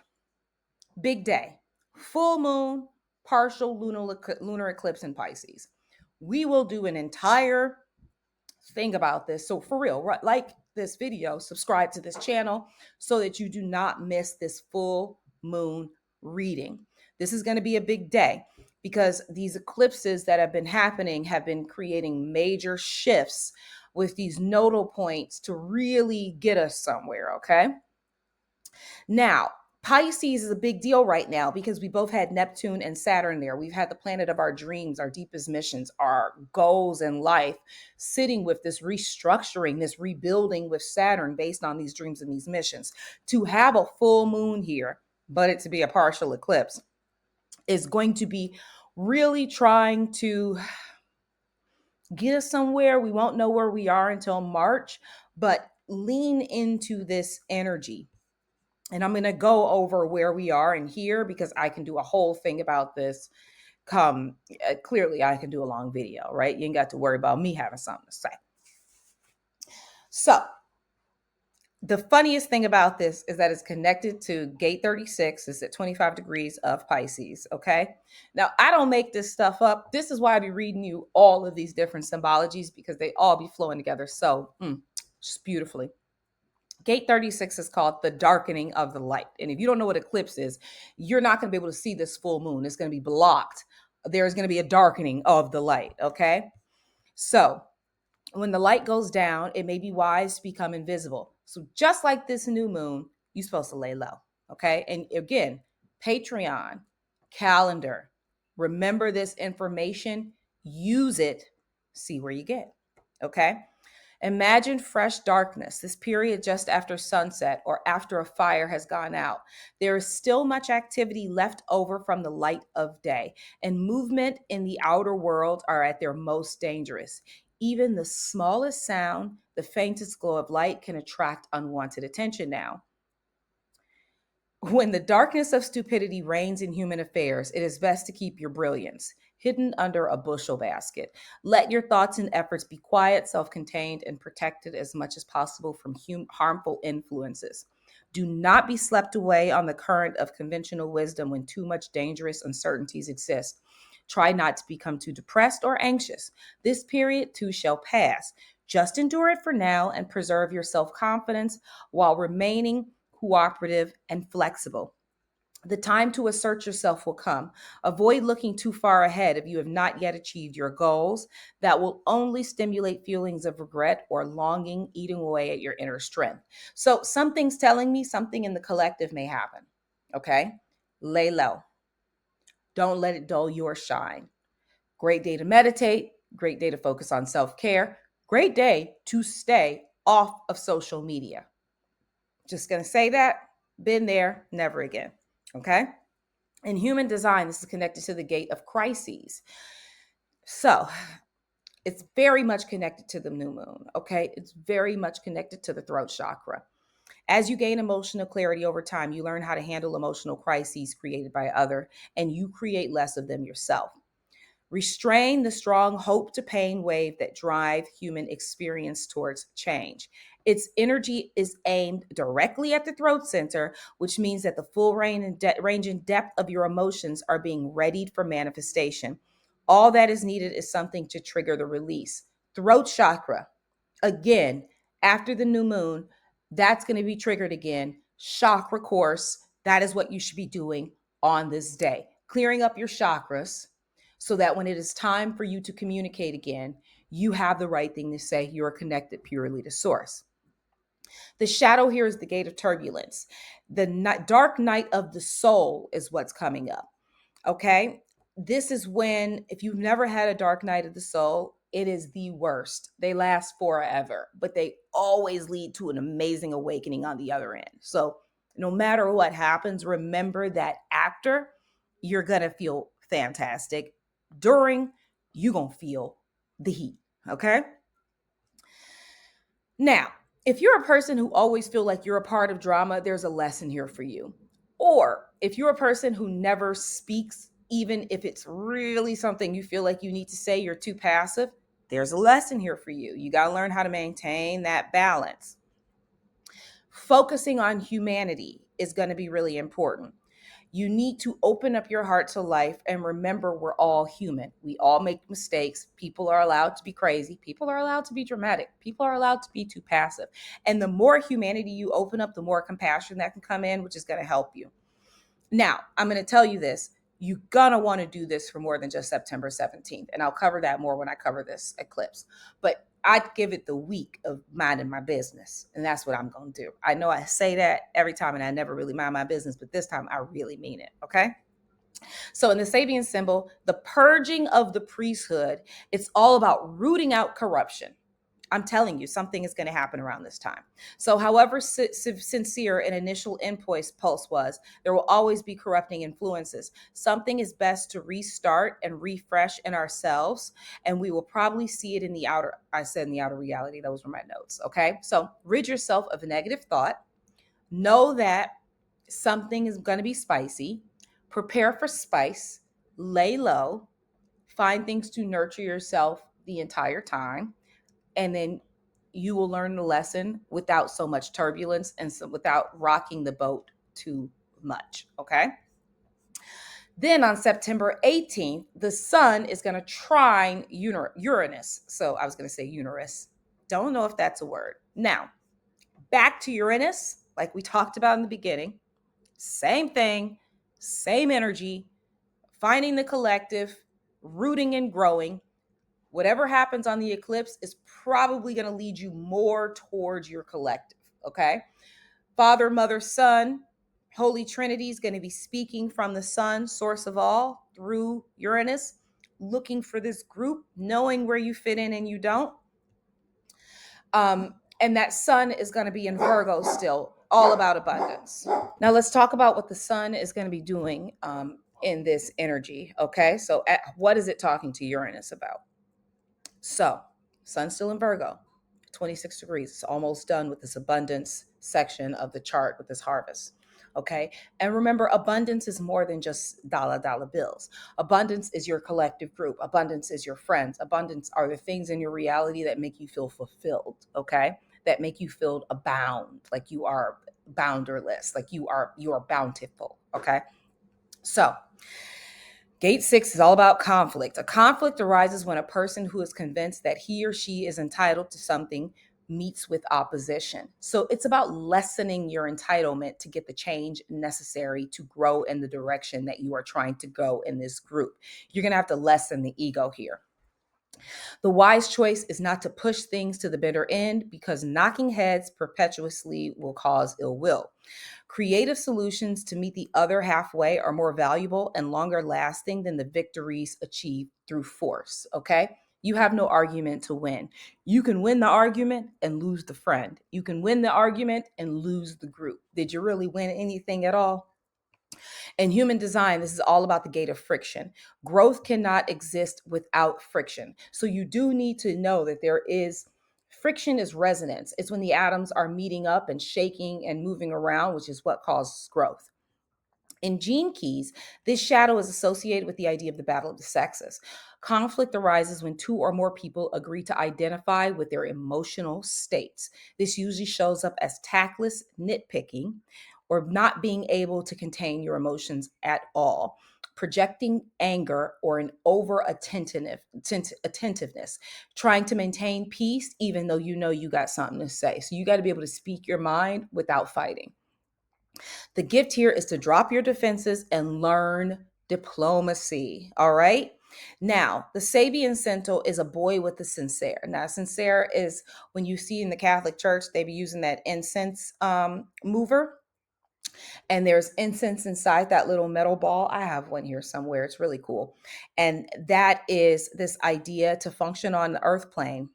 S1: big day, full moon, partial lunar eclipse in Pisces. We will do an entire thing about this. So, for real, like this video, subscribe to this channel so that you do not miss this full moon reading. This is going to be a big day because these eclipses that have been happening have been creating major shifts with these nodal points to really get us somewhere. Okay. Now, Pisces is a big deal right now because we both had Neptune and Saturn there. We've had the planet of our dreams, our deepest missions, our goals in life, sitting with this restructuring, this rebuilding with Saturn based on these dreams and these missions. To have a full moon here, but it to be a partial eclipse, is going to be really trying to get us somewhere. We won't know where we are until March, but lean into this energy. And I'm going to go over where we are in here because I can do a whole thing about this. Clearly, I can do a long video, right? You ain't got to worry about me having something to say. So, the funniest thing about this is that it's connected to gate 36. It's at 25 degrees of Pisces. Okay. Now, I don't make this stuff up. This is why I be reading you all of these different symbologies because they all be flowing together so just beautifully. Gate 36 is called the darkening of the light. And if you don't know what eclipse is, you're not going to be able to see this full moon. It's going to be blocked. There's going to be a darkening of the light. Okay. So when the light goes down, it may be wise to become invisible. So just like this new moon, you're supposed to lay low. Okay. And again, Patreon, calendar, remember this information, use it, see where you get. Okay. Imagine fresh darkness, this period just after sunset or after a fire has gone out. There is still much activity left over from the light of day, and movement in the outer world are at their most dangerous. Even the smallest sound, the faintest glow of light can attract unwanted attention now. When the darkness of stupidity reigns in human affairs, it is best to keep your brilliance hidden under a bushel basket. Let your thoughts and efforts be quiet, self contained, and protected as much as possible from harmful influences. Do not be swept away on the current of conventional wisdom when too much dangerous uncertainties exist. Try not to become too depressed or anxious. This period too shall pass. Just endure it for now and preserve your self confidence while remaining cooperative and flexible. The time to assert yourself will come. Avoid looking too far ahead if you have not yet achieved your goals. That will only stimulate feelings of regret or longing, eating away at your inner strength. So, something's telling me something in the collective may happen. Okay? Lay low. Don't let it dull your shine. Great day to meditate. Great day to focus on self care. Great day to stay off of social media. Just going to say that. Been there, never again. Okay? In human design, this is connected to the gate of crises. So it's very much connected to the new moon. Okay? It's very much connected to the throat chakra. As you gain emotional clarity over time, you learn how to handle emotional crises created by other, and you create less of them yourself. Restrain the strong hope to pain wave that drive human experience towards change. Its energy is aimed directly at the throat center, which means that the full range and depth of your emotions are being readied for manifestation. All that is needed is something to trigger the release. Throat chakra, again, after the new moon, that's going to be triggered again. Chakra course, that is what you should be doing on this day. Clearing up your chakras so that when it is time for you to communicate again, you have the right thing to say. You're connected purely to source. The shadow here is the gate of turbulence. The dark night of the soul is what's coming up. Okay. This is when, if you've never had a dark night of the soul, it is the worst. They last forever, but they always lead to an amazing awakening on the other end. So no matter what happens, remember that after, you're going to feel fantastic. During, you're going to feel the heat. Okay. Now, if you're a person who always feel like you're a part of drama, there's a lesson here for you. Or if you're a person who never speaks even if it's really something you feel like you need to say, you're too passive, there's a lesson here for you. You got to learn how to maintain that balance. Focusing on humanity is going to be really important. You need to open up your heart to life and remember we're all human. We all make mistakes. People are allowed to be crazy. People are allowed to be dramatic. People are allowed to be too passive. And the more humanity you open up, the more compassion that can come in, which is going to help you. Now, I'm going to tell you this. You're going to want to do this for more than just September 17th. And I'll cover that more when I cover this eclipse. But I'd give it the week of minding my business. And that's what I'm going to do. I know I say that every time and I never really mind my business, but this time I really mean it. Okay. So in the Sabian symbol, the purging of the priesthood, it's all about rooting out corruption. I'm telling you, something is going to happen around this time. So, however sincere an initial impulse was, there will always be corrupting influences. Something is best to restart and refresh in ourselves, and we will probably see it in the outer. I said in the outer reality. Those were my notes. Okay, so rid yourself of a negative thought. Know that something is going to be spicy. Prepare for spice. Lay low. Find things to nurture yourself the entire time, and then you will learn the lesson without so much turbulence and so without rocking the boat too much. Okay. Then on September 18th, the sun is going to trine Uranus. So I was going to say Uranus. Don't know if that's a word. Now, back to Uranus, like we talked about in the beginning. Same thing, same energy, finding the collective, rooting and growing. Whatever happens on the eclipse is probably going to lead you more towards your collective. Okay. Father, Mother, Son, Holy Trinity is going to be speaking from the sun, source of all, through Uranus, looking for this group, knowing where you fit in and you don't. And that sun is going to be in Virgo still, all about abundance. Now let's talk about what the sun is going to be doing in this energy. Okay. So what is it talking to Uranus about? So, sun's still in Virgo, 26 degrees. It's almost done with this abundance section of the chart with this harvest. Okay. And remember, abundance is more than just dollar bills. Abundance is your collective group. Abundance is your friends. Abundance are the things in your reality that make you feel fulfilled. Okay. That make you feel abound, like you are bounderless, like you are bountiful. Okay. So, Gate 6 is all about conflict. A conflict arises when a person who is convinced that he or she is entitled to something meets with opposition. So it's about lessening your entitlement to get the change necessary to grow in the direction that you are trying to go in this group. You're going to have to lessen the ego here. The wise choice is not to push things to the bitter end, because knocking heads perpetuously will cause ill will. Creative solutions to meet the other halfway are more valuable and longer lasting than the victories achieved through force. Okay. You have no argument to win. You can win the argument and lose the friend. You can win the argument and lose the group. Did you really win anything at all? In human design, this is all about the gate of friction. Growth cannot exist without friction. So you do need to know that there is friction is resonance. It's when the atoms are meeting up and shaking and moving around, which is what causes growth. In Gene Keys, this shadow is associated with the idea of the battle of the sexes. Conflict arises when two or more people agree to identify with their emotional states. This usually shows up as tactless nitpicking or not being able to contain your emotions at all, projecting anger or an over attentiveness, trying to maintain peace even though you know you got something to say. So you got to be able to speak your mind without fighting. The gift here is to drop your defenses and learn diplomacy. All right. Now, the Sabian Symbol is a boy with the sincere. Now, sincere is when you see in the Catholic Church, they be using that incense mover. And there's incense inside that little metal ball. I have one here somewhere. It's really cool. And that is this idea to function on the earth plane.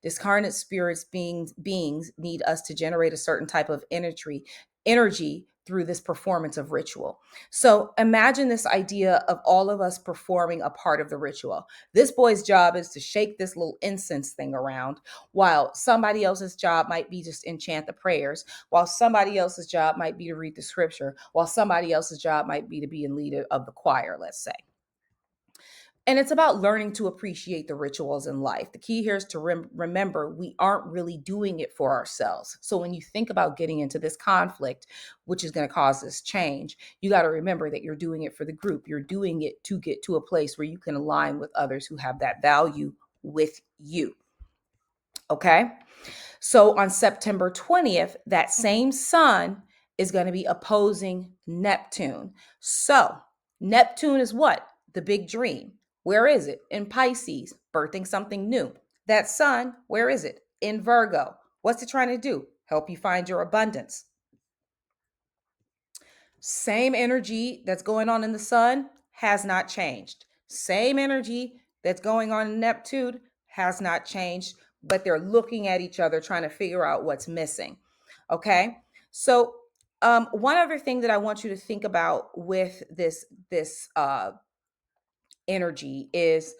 S1: Discarnate spirits beings need us to generate a certain type of energy energy through this performance of ritual. So imagine this idea of all of us performing a part of the ritual. This boy's job is to shake this little incense thing around, while somebody else's job might be just enchant the prayers, while somebody else's job might be to read the scripture, while somebody else's job might be to be in lead of the choir, let's say. And it's about learning to appreciate the rituals in life. The key here is to remember we aren't really doing it for ourselves. So when you think about getting into this conflict, which is going to cause this change, you got to remember that you're doing it for the group. You're doing it to get to a place where you can align with others who have that value with you. Okay? So on September 20th, that same sun is going to be opposing Neptune. So Neptune is what? The big dream. Where is it? In Pisces, birthing something new. That sun, where is it? In Virgo. What's it trying to do? Help you find your abundance. Same energy that's going on in the sun has not changed. Same energy that's going on in Neptune has not changed, but they're looking at each other trying to figure out what's missing. Okay. So one other thing that I want you to think about with this energy is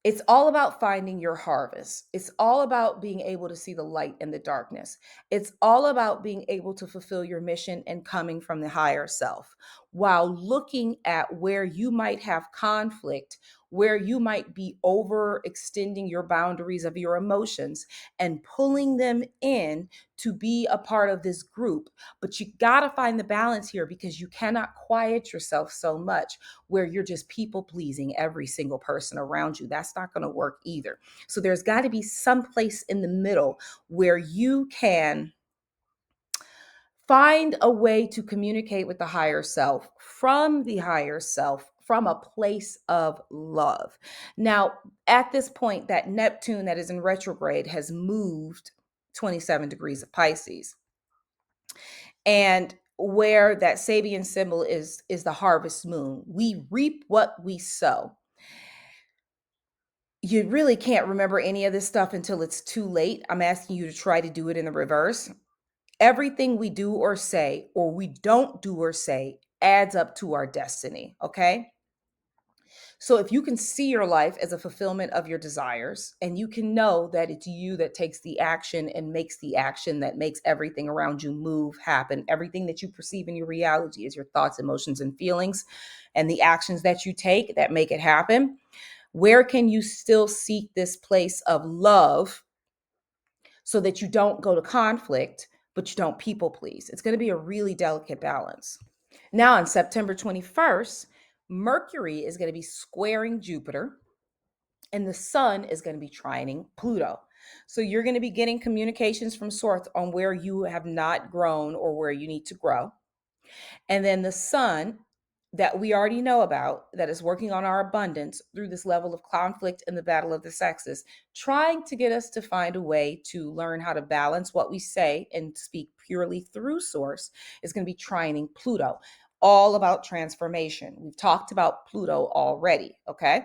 S1: it's all about finding your harvest. It's all about being able to see the light in the darkness. It's all about being able to fulfill your mission and coming from the higher self while looking at where you might have conflict, where you might be overextending your boundaries of your emotions and pulling them in to be a part of this group. But you got to find the balance here because you cannot quiet yourself so much where you're just people pleasing every single person around you. That's not going to work either. So there's got to be some place in the middle where you can find a way to communicate with the higher self from the higher self from a place of love. Now, at this point, that Neptune that is in retrograde has moved 27 degrees of Pisces. And where that Sabian symbol is the harvest moon. We reap what we sow. You really can't remember any of this stuff until it's too late. I'm asking you to try to do it in the reverse. Everything we do or say, or we don't do or say, adds up to our destiny. Okay. So if you can see your life as a fulfillment of your desires, and you can know that it's you that takes the action and makes the action that makes everything around you move, happen, everything that you perceive in your reality is your thoughts, emotions, and feelings, and the actions that you take that make it happen. Where can you still seek this place of love so that you don't go to conflict, but you don't people please? It's going to be a really delicate balance. Now, on September 21st, Mercury is going to be squaring Jupiter, and the sun is going to be trining Pluto. So you're going to be getting communications from source on where you have not grown or where you need to grow. And then the sun that we already know about that is working on our abundance through this level of conflict in the battle of the sexes, trying to get us to find a way to learn how to balance what we say and speak purely through source, is going to be trining Pluto. All about transformation. We've talked about Pluto already, okay?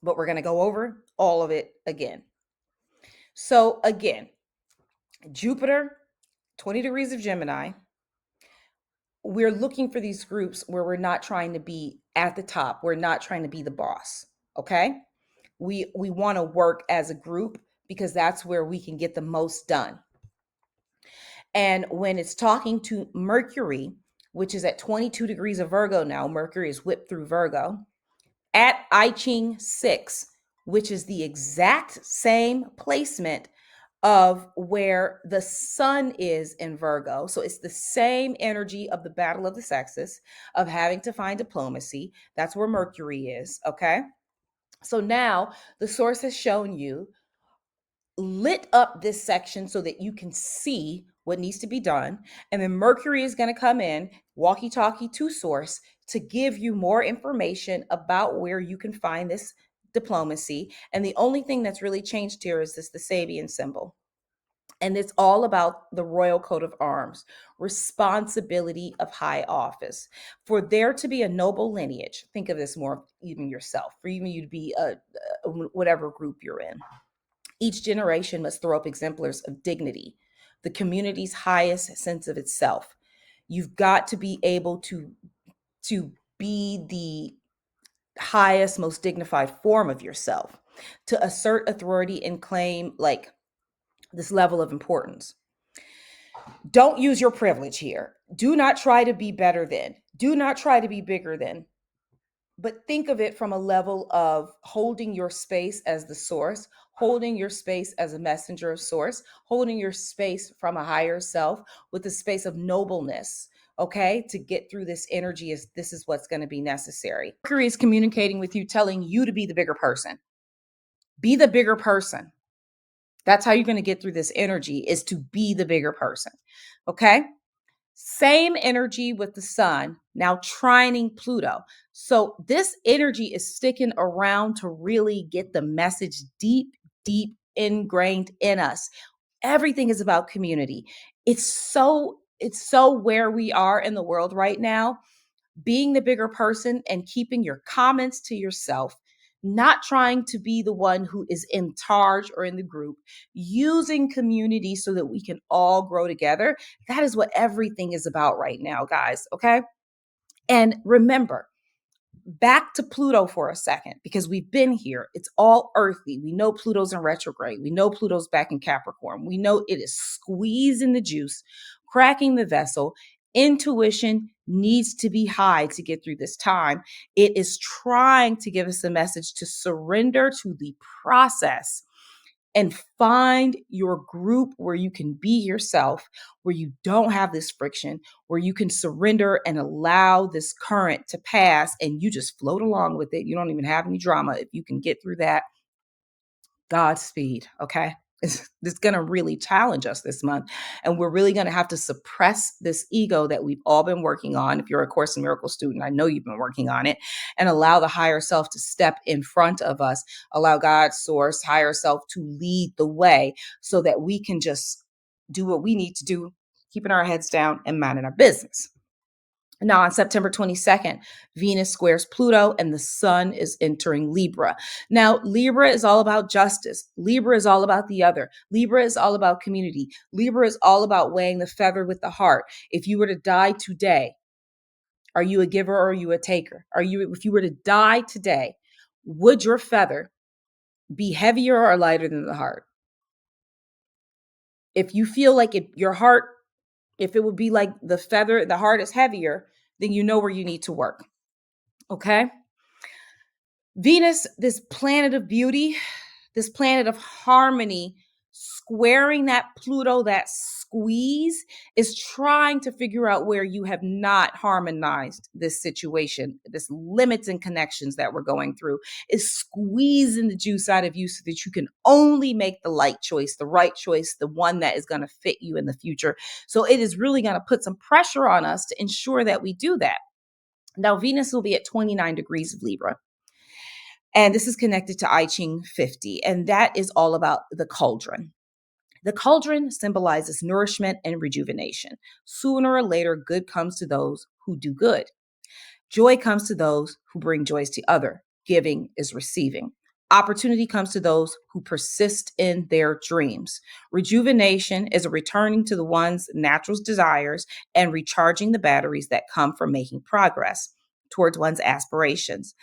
S1: But we're going to go over all of it again. So again, Jupiter, 20 degrees of Gemini. We're looking for these groups where we're not trying to be at the top. We're not trying to be the boss, okay? We want to work as a group because that's where we can get the most done. And when it's talking to Mercury, which is at 22 degrees of Virgo now, Mercury is whipped through Virgo, at I Ching 6, which is the exact same placement of where the sun is in Virgo. So it's the same energy of the battle of the sexes, of having to find diplomacy. That's where Mercury is, okay? So now the source has shown you, lit up this section so that you can see what needs to be done. And then Mercury is going to come in, walkie-talkie to source, to give you more information about where you can find this diplomacy. And the only thing that's really changed here is the Sabian symbol. And it's all about the royal coat of arms, responsibility of high office. For there to be a noble lineage, think of this more even yourself, for even you to be whatever group you're in. Each generation must throw up exemplars of dignity, the community's highest sense of itself. You've got to be able to be the highest, most dignified form of yourself, to assert authority and claim like this level of importance. Don't use your privilege here. Do not try to be better than. Do not try to be bigger than. But think of it from a level of holding your space as the source, holding your space as a messenger of source, holding your space from a higher self with a space of nobleness. Okay, to get through this energy, is this is what's going to be necessary. Mercury is communicating with you, telling you to be the bigger person. Be the bigger person. That's how you're going to get through this energy, is to be the bigger person. Okay. Same energy with the sun, now trining Pluto. So this energy is sticking around to really get the message deep, deep ingrained in us. Everything is about community. It's so where we are in the world right now, being the bigger person and keeping your comments to yourself, not trying to be the one who is in charge or in the group, using community so that we can all grow together. That is what everything is about right now, guys. Okay. And remember, back to Pluto for a second, because we've been here. It's all earthly. We know Pluto's in retrograde. We know Pluto's back in Capricorn. We know it is squeezing the juice, cracking the vessel. Intuition needs to be high to get through this time. It is trying to give us a message to surrender to the process and find your group where you can be yourself, where you don't have this friction, where you can surrender and allow this current to pass and you just float along with it. You don't even have any drama. If you can get through that, Godspeed. Okay. It's going to really challenge us this month. And we're really going to have to suppress this ego that we've all been working on. If you're a Course in Miracles student, I know you've been working on it, and allow the higher self to step in front of us, allow God's source, higher self to lead the way so that we can just do what we need to do, keeping our heads down and minding our business. Now, on September 22nd, Venus squares Pluto and the sun is entering Libra. Now, Libra is all about justice. Libra is all about the other. Libra is all about community. Libra is all about weighing the feather with the heart. If you were to die today, are you a giver or are you a taker? If you were to die today, would your feather be heavier or lighter than the heart? If you feel like if it would be like the feather, the heart is heavier, then you know where you need to work. Okay. Venus, this planet of beauty, this planet of harmony, squaring that Pluto, that squeeze, is trying to figure out where you have not harmonized this situation, this limits and connections that we're going through, is squeezing the juice out of you so that you can only make the right choice, the one that is going to fit you in the future. So it is really going to put some pressure on us to ensure that we do that. Now, Venus will be at 29 degrees of Libra. And this is connected to I Ching 50. And that is all about the cauldron. The cauldron symbolizes nourishment and rejuvenation. Sooner or later, good comes to those who do good. Joy comes to those who bring joys to others. Giving is receiving. Opportunity comes to those who persist in their dreams. Rejuvenation is a returning to the one's natural desires and recharging the batteries that come from making progress towards one's aspirations.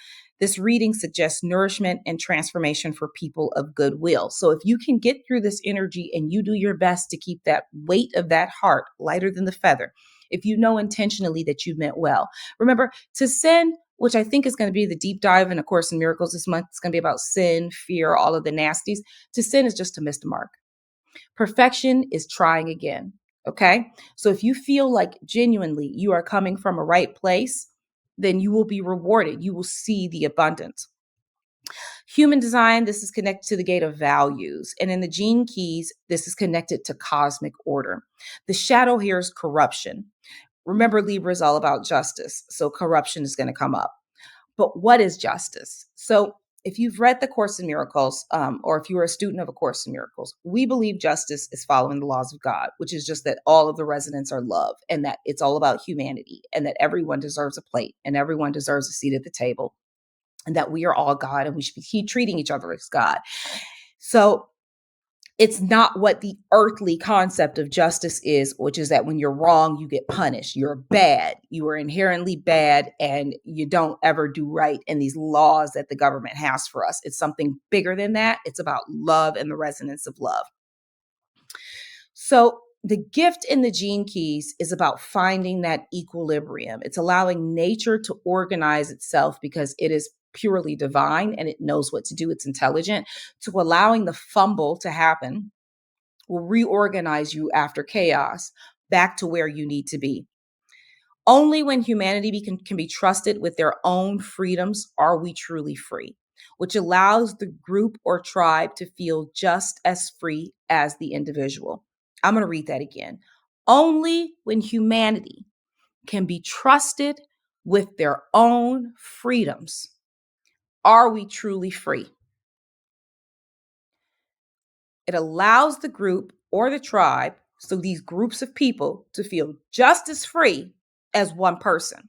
S1: This reading suggests nourishment and transformation for people of goodwill. So if you can get through this energy and you do your best to keep that weight of that heart lighter than the feather, if you know intentionally that you meant well. Remember, to sin, which I think is going to be the deep dive in A Course in Miracles this month, it's going to be about sin, fear, all of the nasties. To sin is just to miss the mark. Perfection is trying again. Okay. So if you feel like genuinely you are coming from a right place, then you will be rewarded. You will see the abundance. Human design, this is connected to the gate of values. And in the gene keys, this is connected to cosmic order. The shadow here is corruption. Remember, Libra is all about justice. So corruption is going to come up. But what is justice? So if you've read the Course in Miracles, or if you are a student of A Course in Miracles, we believe justice is following the laws of God, which is just that all of the residents are love and that it's all about humanity and that everyone deserves a plate and everyone deserves a seat at the table and that we are all God and we should be treating each other as God. So It's not what the earthly concept of justice is, which is that when you're wrong, you get punished. You're bad. You are inherently bad and you don't ever do right in these laws that the government has for us. It's something bigger than that. It's about love and the resonance of love. So the gift in the gene keys is about finding that equilibrium. It's allowing nature to organize itself because it is purely divine and it knows what to do. It's intelligent. To allowing the fumble to happen will reorganize you after chaos back to where you need to be. Only when humanity can be trusted with their own freedoms are we truly free, which allows the group or tribe to feel just as free as the individual. I'm going to read that again. Only when humanity can be trusted with their own freedoms are we truly free. It allows the group or the tribe, so these groups of people, to feel just as free as one person.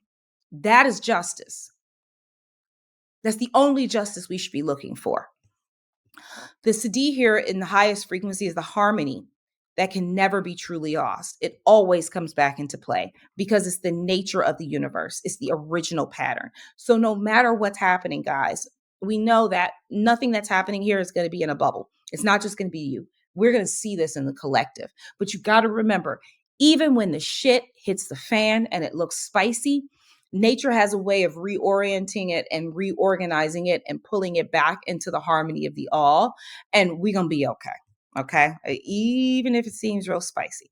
S1: That is justice. That's the only justice we should be looking for. The Sadi here in the highest frequency is the harmony that can never be truly lost. It always comes back into play because it's the nature of the universe. It's the original pattern. So no matter what's happening, guys, we know that nothing that's happening here is going to be in a bubble. It's not just going to be you. We're going to see this in the collective. But you got to remember, even when the shit hits the fan and it looks spicy, nature has a way of reorienting it and reorganizing it and pulling it back into the harmony of the all. And we're going to be okay. Okay. Even if it seems real spicy.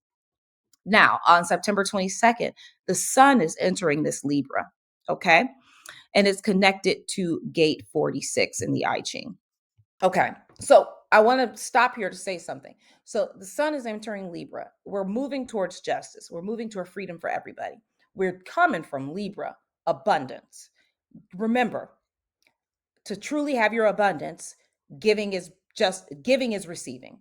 S1: Now, on September 22nd, the sun is entering this Libra. Okay. And it's connected to gate 46 in the I Ching. Okay. So I want to stop here to say something. So the sun is entering Libra. We're moving towards justice. We're moving to a freedom for everybody. We're coming from Libra, abundance. Remember, to truly have your abundance, giving is receiving.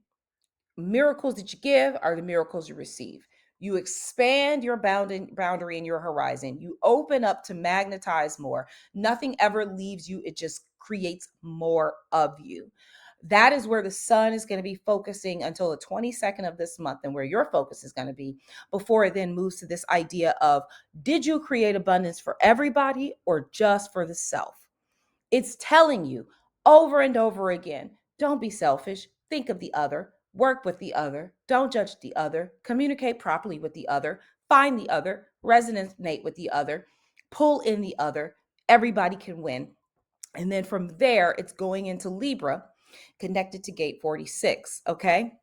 S1: Miracles that you give are the miracles you receive. You expand your boundary and your horizon. You open up to magnetize more. Nothing ever leaves you. It just creates more of you. That is where the sun is going to be focusing until the 22nd of this month, and where your focus is going to be before it then moves to this idea of, did you create abundance for everybody or just for the self? It's telling you over and over again, don't be selfish. Think of the other, work with the other, don't judge the other, communicate properly with the other, find the other, resonate with the other, pull in the other. Everybody can win. And then from there, it's going into Libra, connected to gate 46. Okay.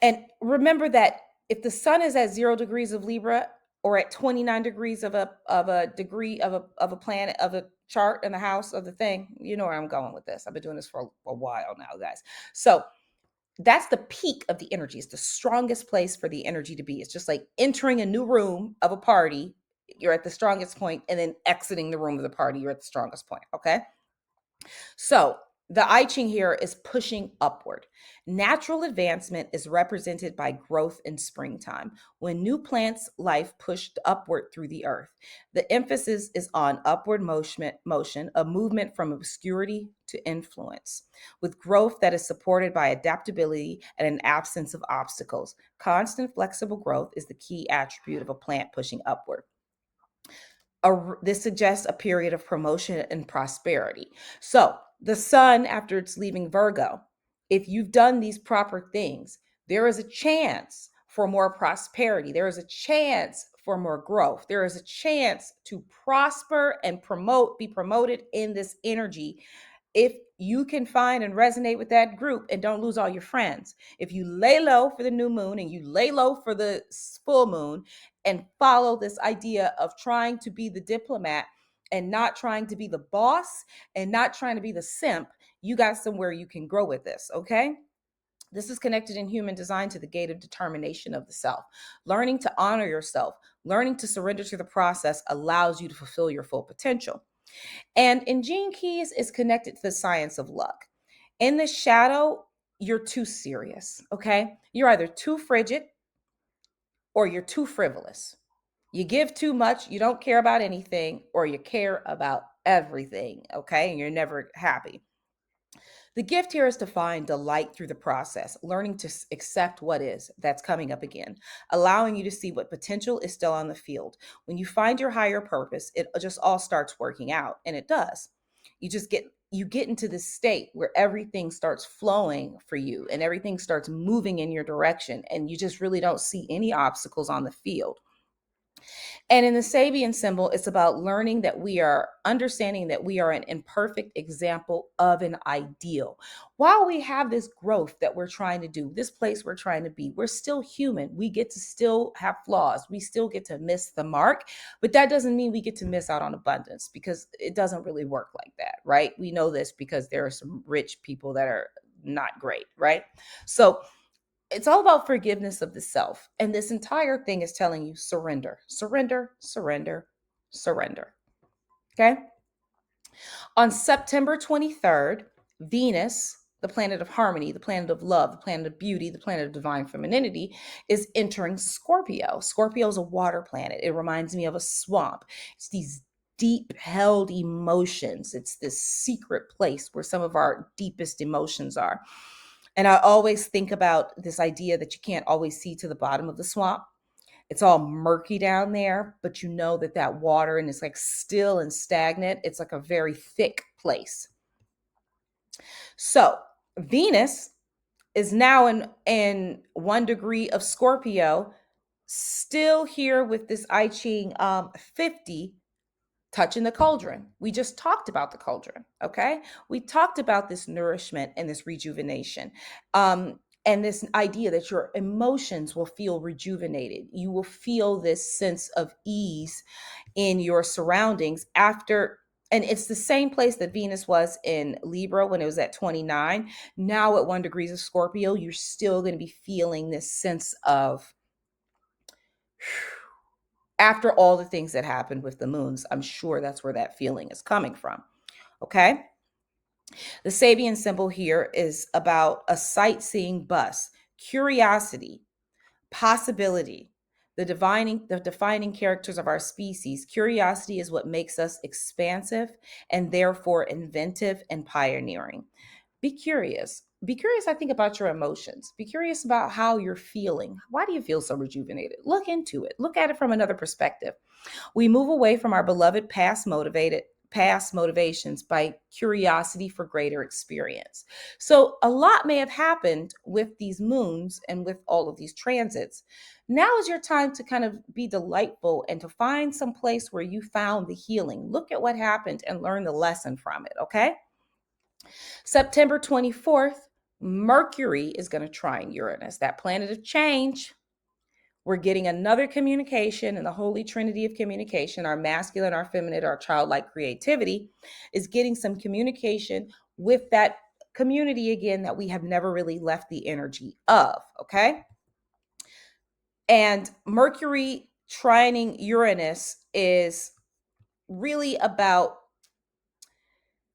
S1: And remember that if the sun is at 0 degrees of Libra or at 29 degrees of a degree of a planet, of a chart in the house of the thing, you know where I'm going with this. I've been doing this for a while now, guys. So that's the peak of the energy. It's the strongest place for the energy to be. It's just like entering a new room of a party. You're at the strongest point, and then exiting the room of the party, you're at the strongest point. Okay. So the I Ching here is pushing upward. Natural advancement is represented by growth in springtime, when new plants' life pushed upward through the earth. The emphasis is on upward motion, a movement from obscurity to influence, with growth that is supported by adaptability and an absence of obstacles. Constant flexible growth is the key attribute of a plant pushing upward. This suggests a period of promotion and prosperity. So the sun, after it's leaving Virgo, if you've done these proper things, there is a chance for more prosperity. There is a chance for more growth. There is a chance to prosper and be promoted in this energy, if you can find and resonate with that group and don't lose all your friends. If you lay low for the new moon and you lay low for the full moon and follow this idea of trying to be the diplomat and not trying to be the boss and not trying to be the simp, you got somewhere you can grow with this, okay? This is connected in human design to the gate of determination of the self. Learning to honor yourself, learning to surrender to the process allows you to fulfill your full potential. And in Gene Keys is connected to the science of luck. In the shadow, you're too serious, okay? You're either too frigid or you're too frivolous. You give too much, you don't care about anything, or you care about everything, okay? And you're never happy. The gift here is to find delight through the process, learning to accept what is that's coming up again, allowing you to see what potential is still on the field. When you find your higher purpose, it just all starts working out, and it does. You get into this state where everything starts flowing for you and everything starts moving in your direction, and you just really don't see any obstacles on the field. And in the Sabian symbol, it's about learning that we are understanding that we are an imperfect example of an ideal. While we have this growth that we're trying to do, this place we're trying to be, we're still human. We get to still have flaws. We still get to miss the mark, but that doesn't mean we get to miss out on abundance, because it doesn't really work like that, right? We know this because there are some rich people that are not great, right? So it's all about forgiveness of the self. And this entire thing is telling you surrender, surrender, surrender, surrender. Okay. On September 23rd, Venus, the planet of harmony, the planet of love, the planet of beauty, the planet of divine femininity, is entering Scorpio. Scorpio is a water planet. It reminds me of a swamp. It's these deep held emotions. It's this secret place where some of our deepest emotions are. And I always think about this idea that you can't always see to the bottom of the swamp. It's all murky down there, but you know that that water, and it's like still and stagnant. It's like a very thick place. So Venus is now in 1 degree of Scorpio, still here with this I Ching 50, touching the cauldron. We just talked about the cauldron, okay? We talked about this nourishment and this rejuvenation. And this idea that your emotions will feel rejuvenated. You will feel this sense of ease in your surroundings after. And it's the same place that Venus was in Libra when it was at 29. Now at 1 degree of Scorpio, you're still going to be feeling this sense of, after all the things that happened with the moons, I'm sure that's where that feeling is coming from. Okay. The Sabian symbol here is about a sightseeing bus, curiosity, possibility, the defining characters of our species. Curiosity is what makes us expansive and therefore inventive and pioneering. Be curious. Be curious, I think, about your emotions. Be curious about how you're feeling. Why do you feel so rejuvenated? Look into it. Look at it from another perspective. We move away from our beloved past motivations by curiosity for greater experience. So a lot may have happened with these moons and with all of these transits. Now is your time to kind of be delightful and to find some place where you found the healing. Look at what happened and learn the lesson from it, okay? September 24th, Mercury is going to trine Uranus, that planet of change. We're getting another communication, and the holy trinity of communication, our masculine, our feminine, our childlike creativity, is getting some communication with that community again that we have never really left the energy of, okay? And Mercury trining Uranus is really about,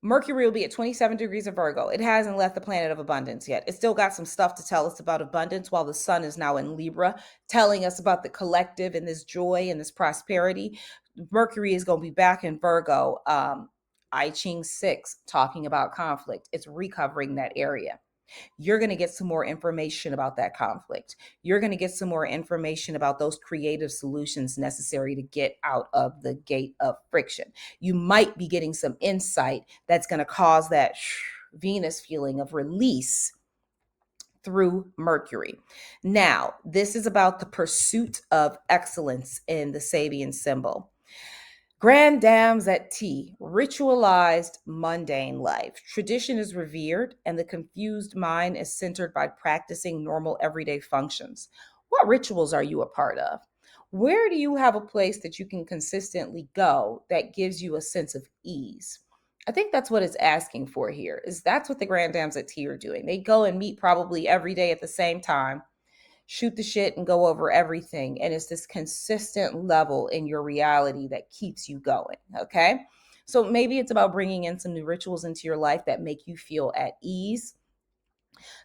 S1: Mercury will be at 27 degrees of Virgo. It hasn't left the planet of abundance yet. It's still got some stuff to tell us about abundance, while the sun is now in Libra, telling us about the collective and this joy and this prosperity. Mercury is going to be back in Virgo, I Ching 6, talking about conflict. It's recovering that area. You're going to get some more information about that conflict. You're going to get some more information about those creative solutions necessary to get out of the gate of friction. You might be getting some insight that's going to cause that Venus feeling of release through Mercury. Now, this is about the pursuit of excellence in the Sabian symbol. Grand dames at tea, ritualized mundane life. Tradition is revered, and the confused mind is centered by practicing normal everyday functions. What rituals are you a part of? Where do you have a place that you can consistently go that gives you a sense of ease? I think that's what it's asking for here. Is that's what the grand dames at tea are doing. They go and meet probably every day at the same time, shoot the shit and go over everything. And it's this consistent level in your reality that keeps you going. Okay. So maybe it's about bringing in some new rituals into your life that make you feel at ease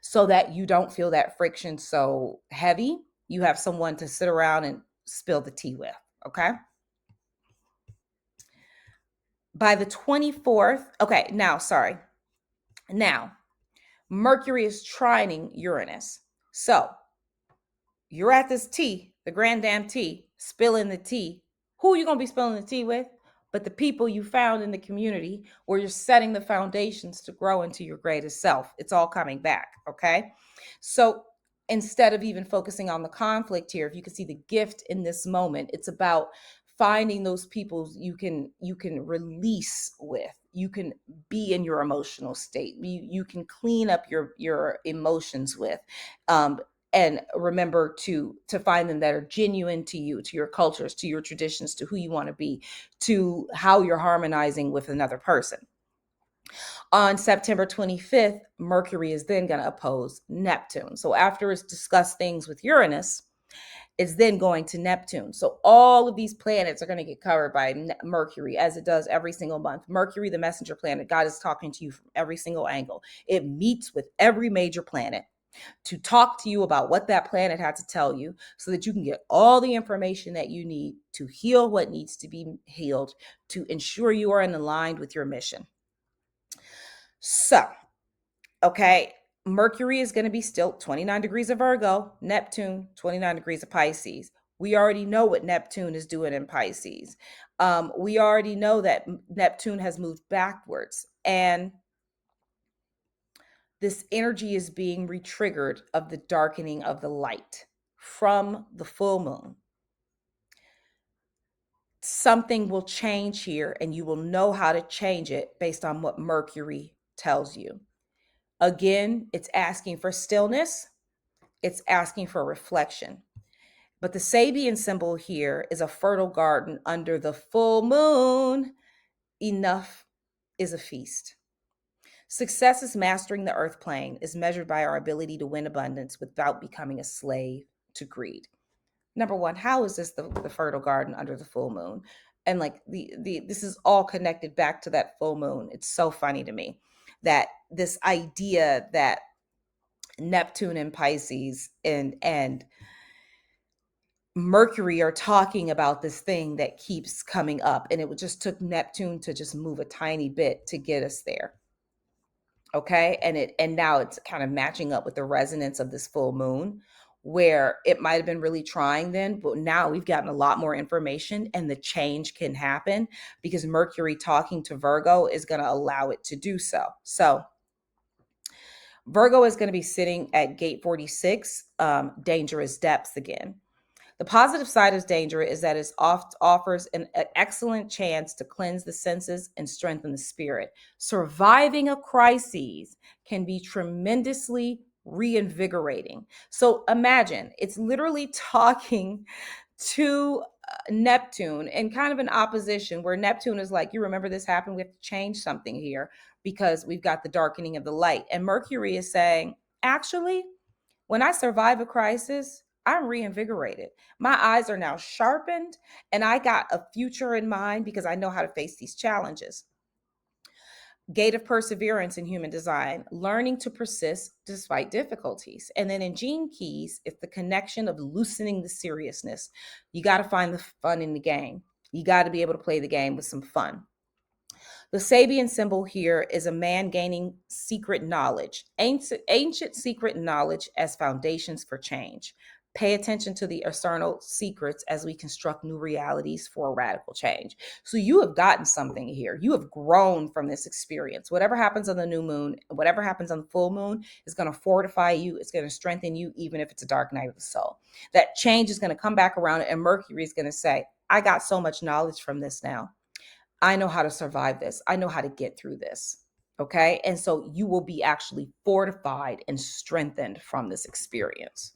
S1: so that you don't feel that friction so heavy. You have someone to sit around and spill the tea with. Okay. By the 24th. Okay. Now, sorry. Now, Mercury is trining Uranus. So you're at this tea, the grand damn tea, spilling the tea. Who are you going to be spilling the tea with? But the people you found in the community where you're setting the foundations to grow into your greatest self. It's all coming back, okay? So instead of even focusing on the conflict here, if you can see the gift in this moment, it's about finding those people you can release with. You can be in your emotional state. You can clean up your emotions with. And remember to find them that are genuine to you, to your cultures, to your traditions, to who you want to be, to how you're harmonizing with another person. On September 25th, Mercury is then going to oppose Neptune. So after it's discussed things with Uranus, it's then going to Neptune. So all of these planets are going to get covered by Mercury, as it does every single month. Mercury, the messenger planet, God is talking to you from every single angle. It meets with every major planet to talk to you about what that planet had to tell you so that you can get all the information that you need to heal what needs to be healed, to ensure you are in aligned with your mission. So, okay, Mercury is going to be still 29 degrees of Virgo, Neptune, 29 degrees of Pisces. We already know what Neptune is doing in Pisces. We already know that Neptune has moved backwards, and this energy is being retriggered of the darkening of the light from the full moon. Something will change here, and you will know how to change it based on what Mercury tells you. Again, it's asking for stillness, it's asking for reflection. But the Sabian symbol here is a fertile garden under the full moon. Enough is a feast. Success is mastering the earth plane, is measured by our ability to win abundance without becoming a slave to greed. Number one, how is this the fertile garden under the full moon? And like the this is all connected back to that full moon. It's so funny to me that this idea that Neptune and Pisces and Mercury are talking about this thing that keeps coming up, and it just took Neptune to just move a tiny bit to get us there. Okay, and now it's kind of matching up with the resonance of this full moon, where it might have been really trying then, but now we've gotten a lot more information and the change can happen because Mercury talking to Virgo is going to allow it to do so. So Virgo is going to be sitting at gate 46, dangerous depths again. The positive side of danger is that it offers an excellent chance to cleanse the senses and strengthen the spirit. Surviving a crisis can be tremendously reinvigorating. So imagine it's literally talking to Neptune and kind of an opposition where Neptune is like, you remember this happened? We have to change something here because we've got the darkening of the light. And Mercury is saying, actually, when I survive a crisis, I'm reinvigorated. My eyes are now sharpened and I got a future in mind because I know how to face these challenges. Gate of perseverance in human design, learning to persist despite difficulties. And then in Gene Keys, it's the connection of loosening the seriousness. You got to find the fun in the game. You got to be able to play the game with some fun. The Sabian symbol here is a man gaining secret knowledge, ancient secret knowledge as foundations for change. Pay attention to the external secrets as we construct new realities for a radical change. So you have gotten something here. You have grown from this experience. Whatever happens on the new moon, whatever happens on the full moon is going to fortify you. It's going to strengthen you, even if it's a dark night of the soul. That change is going to come back around, and Mercury is going to say, I got so much knowledge from this now. I know how to survive this. I know how to get through this. Okay. And so you will be actually fortified and strengthened from this experience.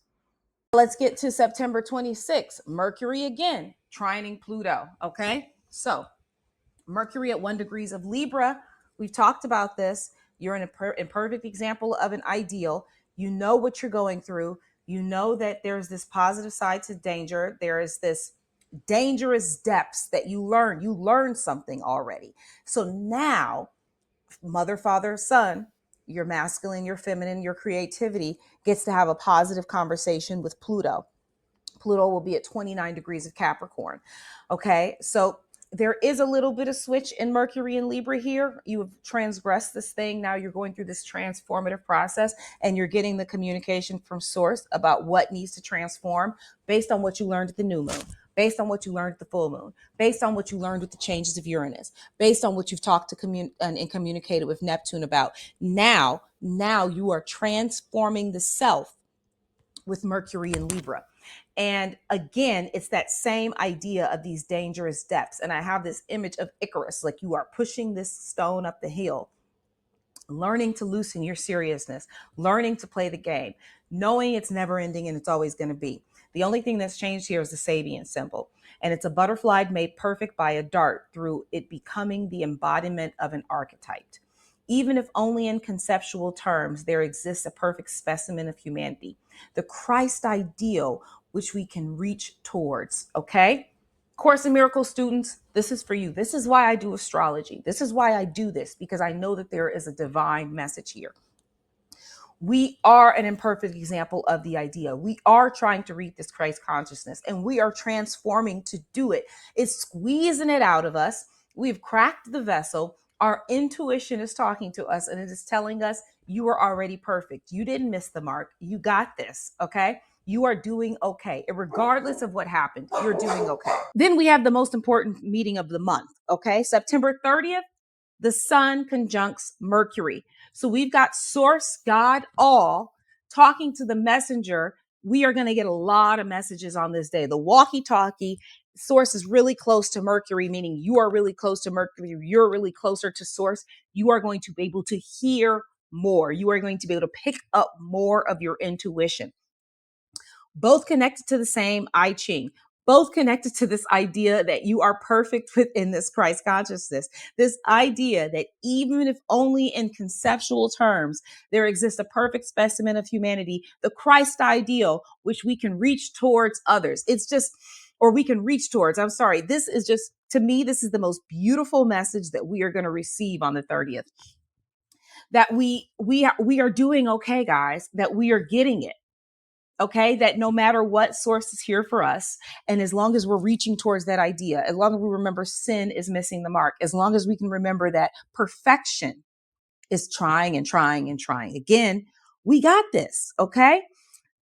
S1: Let's get to September 26th. Mercury again, trining Pluto. Okay. So Mercury at 1 degrees of Libra. We've talked about this. You're in a perfect example of an ideal. You know what you're going through. You know that there's this positive side to danger. There is this dangerous depths that you learn something already. So now mother, father, son, your masculine, your feminine, your creativity gets to have a positive conversation with Pluto. Pluto will be at 29 degrees of Capricorn. Okay, so There is a little bit of switch in Mercury and Libra here. You have transgressed this thing. Now you're going through this transformative process and you're getting the communication from source about what needs to transform based on what you learned at the new moon, based on what you learned at the full moon, based on what you learned with the changes of Uranus, based on what you've talked to and communicated with Neptune about. Now you are transforming the self with Mercury and Libra. And again, it's that same idea of these dangerous depths. And I have this image of Icarus, like you are pushing this stone up the hill, learning to loosen your seriousness, learning to play the game, knowing it's never ending and it's always going to be. The only thing that's changed here is the Sabian symbol. And it's a butterfly made perfect by a dart through it becoming the embodiment of an archetype. Even if only in conceptual terms, there exists a perfect specimen of humanity, the Christ ideal, which we can reach towards. Okay? Course in Miracles students, this is for you. This is why I do astrology. This is why I do this, because I know that there is a divine message here. We are an imperfect example of the idea. We are trying to reach this Christ consciousness, and we are transforming to do it. It's squeezing it out of us. We've cracked the vessel. Our intuition is talking to us, and it is telling us you are already perfect. You didn't miss the mark. You got this. Okay. You are doing okay. Regardless of what happened, you're doing okay. Then we have the most important meeting of the month. Okay. September 30th, the sun conjuncts Mercury. So we've got source, God, all talking to the messenger. We are going to get a lot of messages on this day. The walkie-talkie source is really close to Mercury, meaning you are really close to Mercury. You're really closer to source. You are going to be able to hear more. You are going to be able to pick up more of your intuition. Both connected to the same I Ching, both connected to this idea that you are perfect within this Christ consciousness, this idea that even if only in conceptual terms, there exists a perfect specimen of humanity, the Christ ideal, which we can reach towards others. It's just, or we can reach towards, I'm sorry, this is just, to me, this is the most beautiful message that we are going to receive on the 30th. That we are doing okay, guys, that we are getting it. Okay, that no matter what source is here for us, and as long as we're reaching towards that idea, as long as we remember sin is missing the mark, as long as we can remember that perfection is trying and trying and trying. Again, we got this. Okay.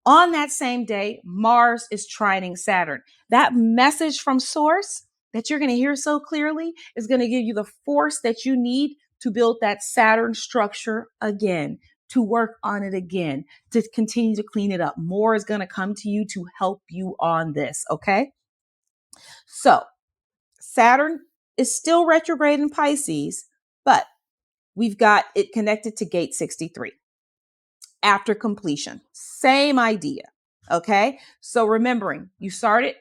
S1: On that same day, Mars is trining Saturn. That message from source that you're going to hear so clearly is going to give you the force that you need to build that Saturn structure again, to work on it again, to continue to clean it up. More is going to come to you to help you on this. Okay. So Saturn is still retrograde in Pisces, but we've got it connected to gate 63 after completion. Same idea. Okay. So remembering you started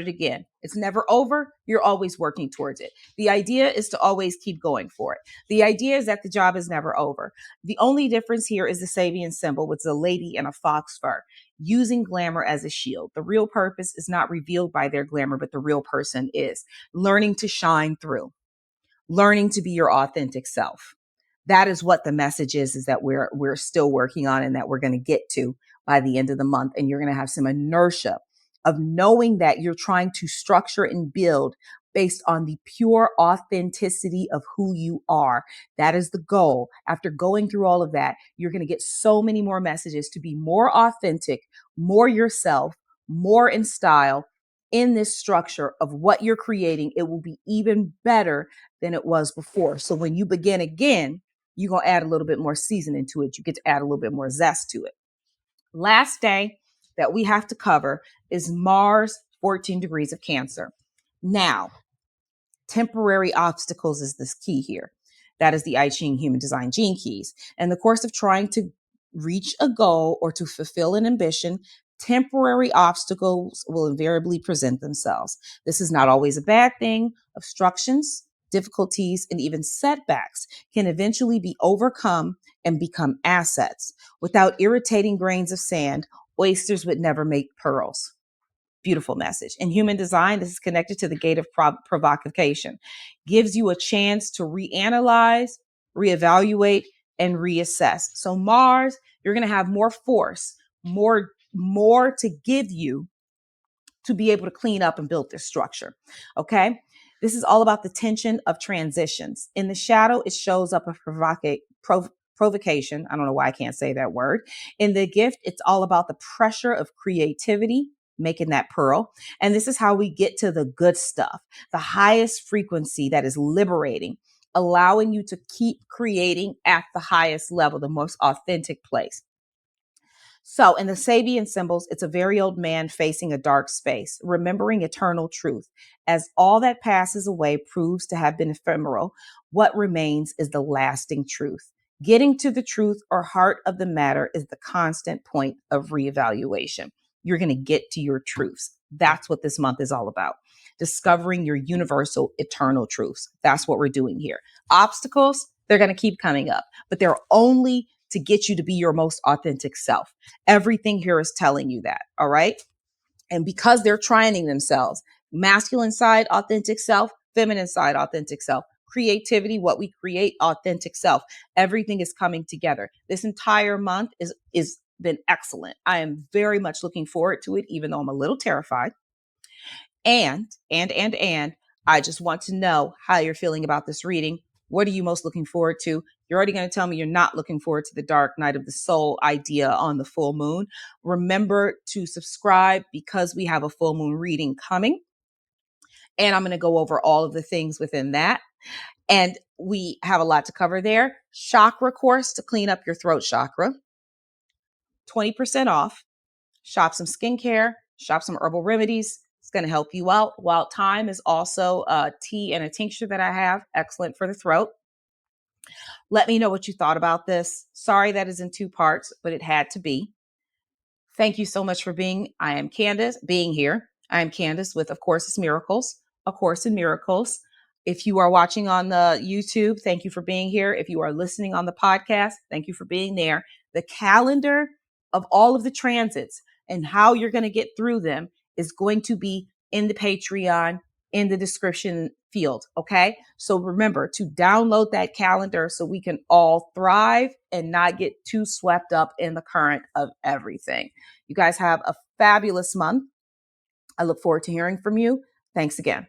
S1: again. It's never over. You're always working towards it. The idea is to always keep going for it. The idea is that the job is never over. The only difference here is the Sabian symbol with the lady and a fox fur using glamour as a shield. The real purpose is not revealed by their glamour, but the real person is learning to shine through, learning to be your authentic self. That is what the message is that we're still working on and that we're going to get to by the end of the month. And you're going to have some inertia of knowing that you're trying to structure and build based on the pure authenticity of who you are. That is the goal. After going through all of that, you're going to get so many more messages to be more authentic, more yourself, more in style in this structure of what you're creating. It will be even better than it was before. So when you begin again, you're going to add a little bit more seasoning to it. You get to add a little bit more zest to it. Last day that we have to cover is Mars, 14 degrees of Cancer. Now, temporary obstacles is this key here. That is the I Ching Human Design Gene Keys. In the course of trying to reach a goal or to fulfill an ambition, temporary obstacles will invariably present themselves. This is not always a bad thing. Obstructions, difficulties, and even setbacks can eventually be overcome and become assets. Without irritating grains of sand, oysters would never make pearls. Beautiful message. In human design, this is connected to the gate of provocation. Gives you a chance to reanalyze, reevaluate, and reassess. So Mars, you're going to have more force, more to give you to be able to clean up and build this structure. Okay. This is all about the tension of transitions. In the shadow, it shows up as provocation. I don't know why I can't say that word. In the gift, it's all about the pressure of creativity, making that pearl. And this is how we get to the good stuff, the highest frequency that is liberating, allowing you to keep creating at the highest level, the most authentic place. So, in the Sabian symbols, it's a very old man facing a dark space, remembering eternal truth. As all that passes away proves to have been ephemeral, what remains is the lasting truth. Getting to the truth or heart of the matter is the constant point of reevaluation. You're going to get to your truths. That's what this month is all about. Discovering your universal eternal truths. That's what we're doing here. Obstacles, they're going to keep coming up, but they're only to get you to be your most authentic self. Everything here is telling you that. All right. And because they're trining themselves, masculine side, authentic self, feminine side, authentic self, creativity, what we create, authentic self, everything is coming together. This entire month is been excellent. I am very much looking forward to it, even though I'm a little terrified. And I just want to know how you're feeling about this reading. What are you most looking forward to? You're already going to tell me you're not looking forward to the dark night of the soul idea on the full moon. Remember to subscribe because we have a full moon reading coming. And I'm going to go over all of the things within that. And we have a lot to cover there. Chakra course to clean up your throat chakra. 20% off. Shop some skincare, shop some herbal remedies. It's going to help you out. Wild Thyme is also a tea and a tincture that I have. Excellent for the throat. Let me know what you thought about this. Sorry that is in 2 parts, but it had to be. Thank you so much for being here. I am Candace with Of Course It's Miracles, A Course in Miracles. If you are watching on the YouTube, thank you for being here. If you are listening on the podcast, thank you for being there. The calendar of all of the transits and how you're going to get through them is going to be in the Patreon in the description field. Okay. So remember to download that calendar so we can all thrive and not get too swept up in the current of everything. You guys have a fabulous month. I look forward to hearing from you. Thanks again.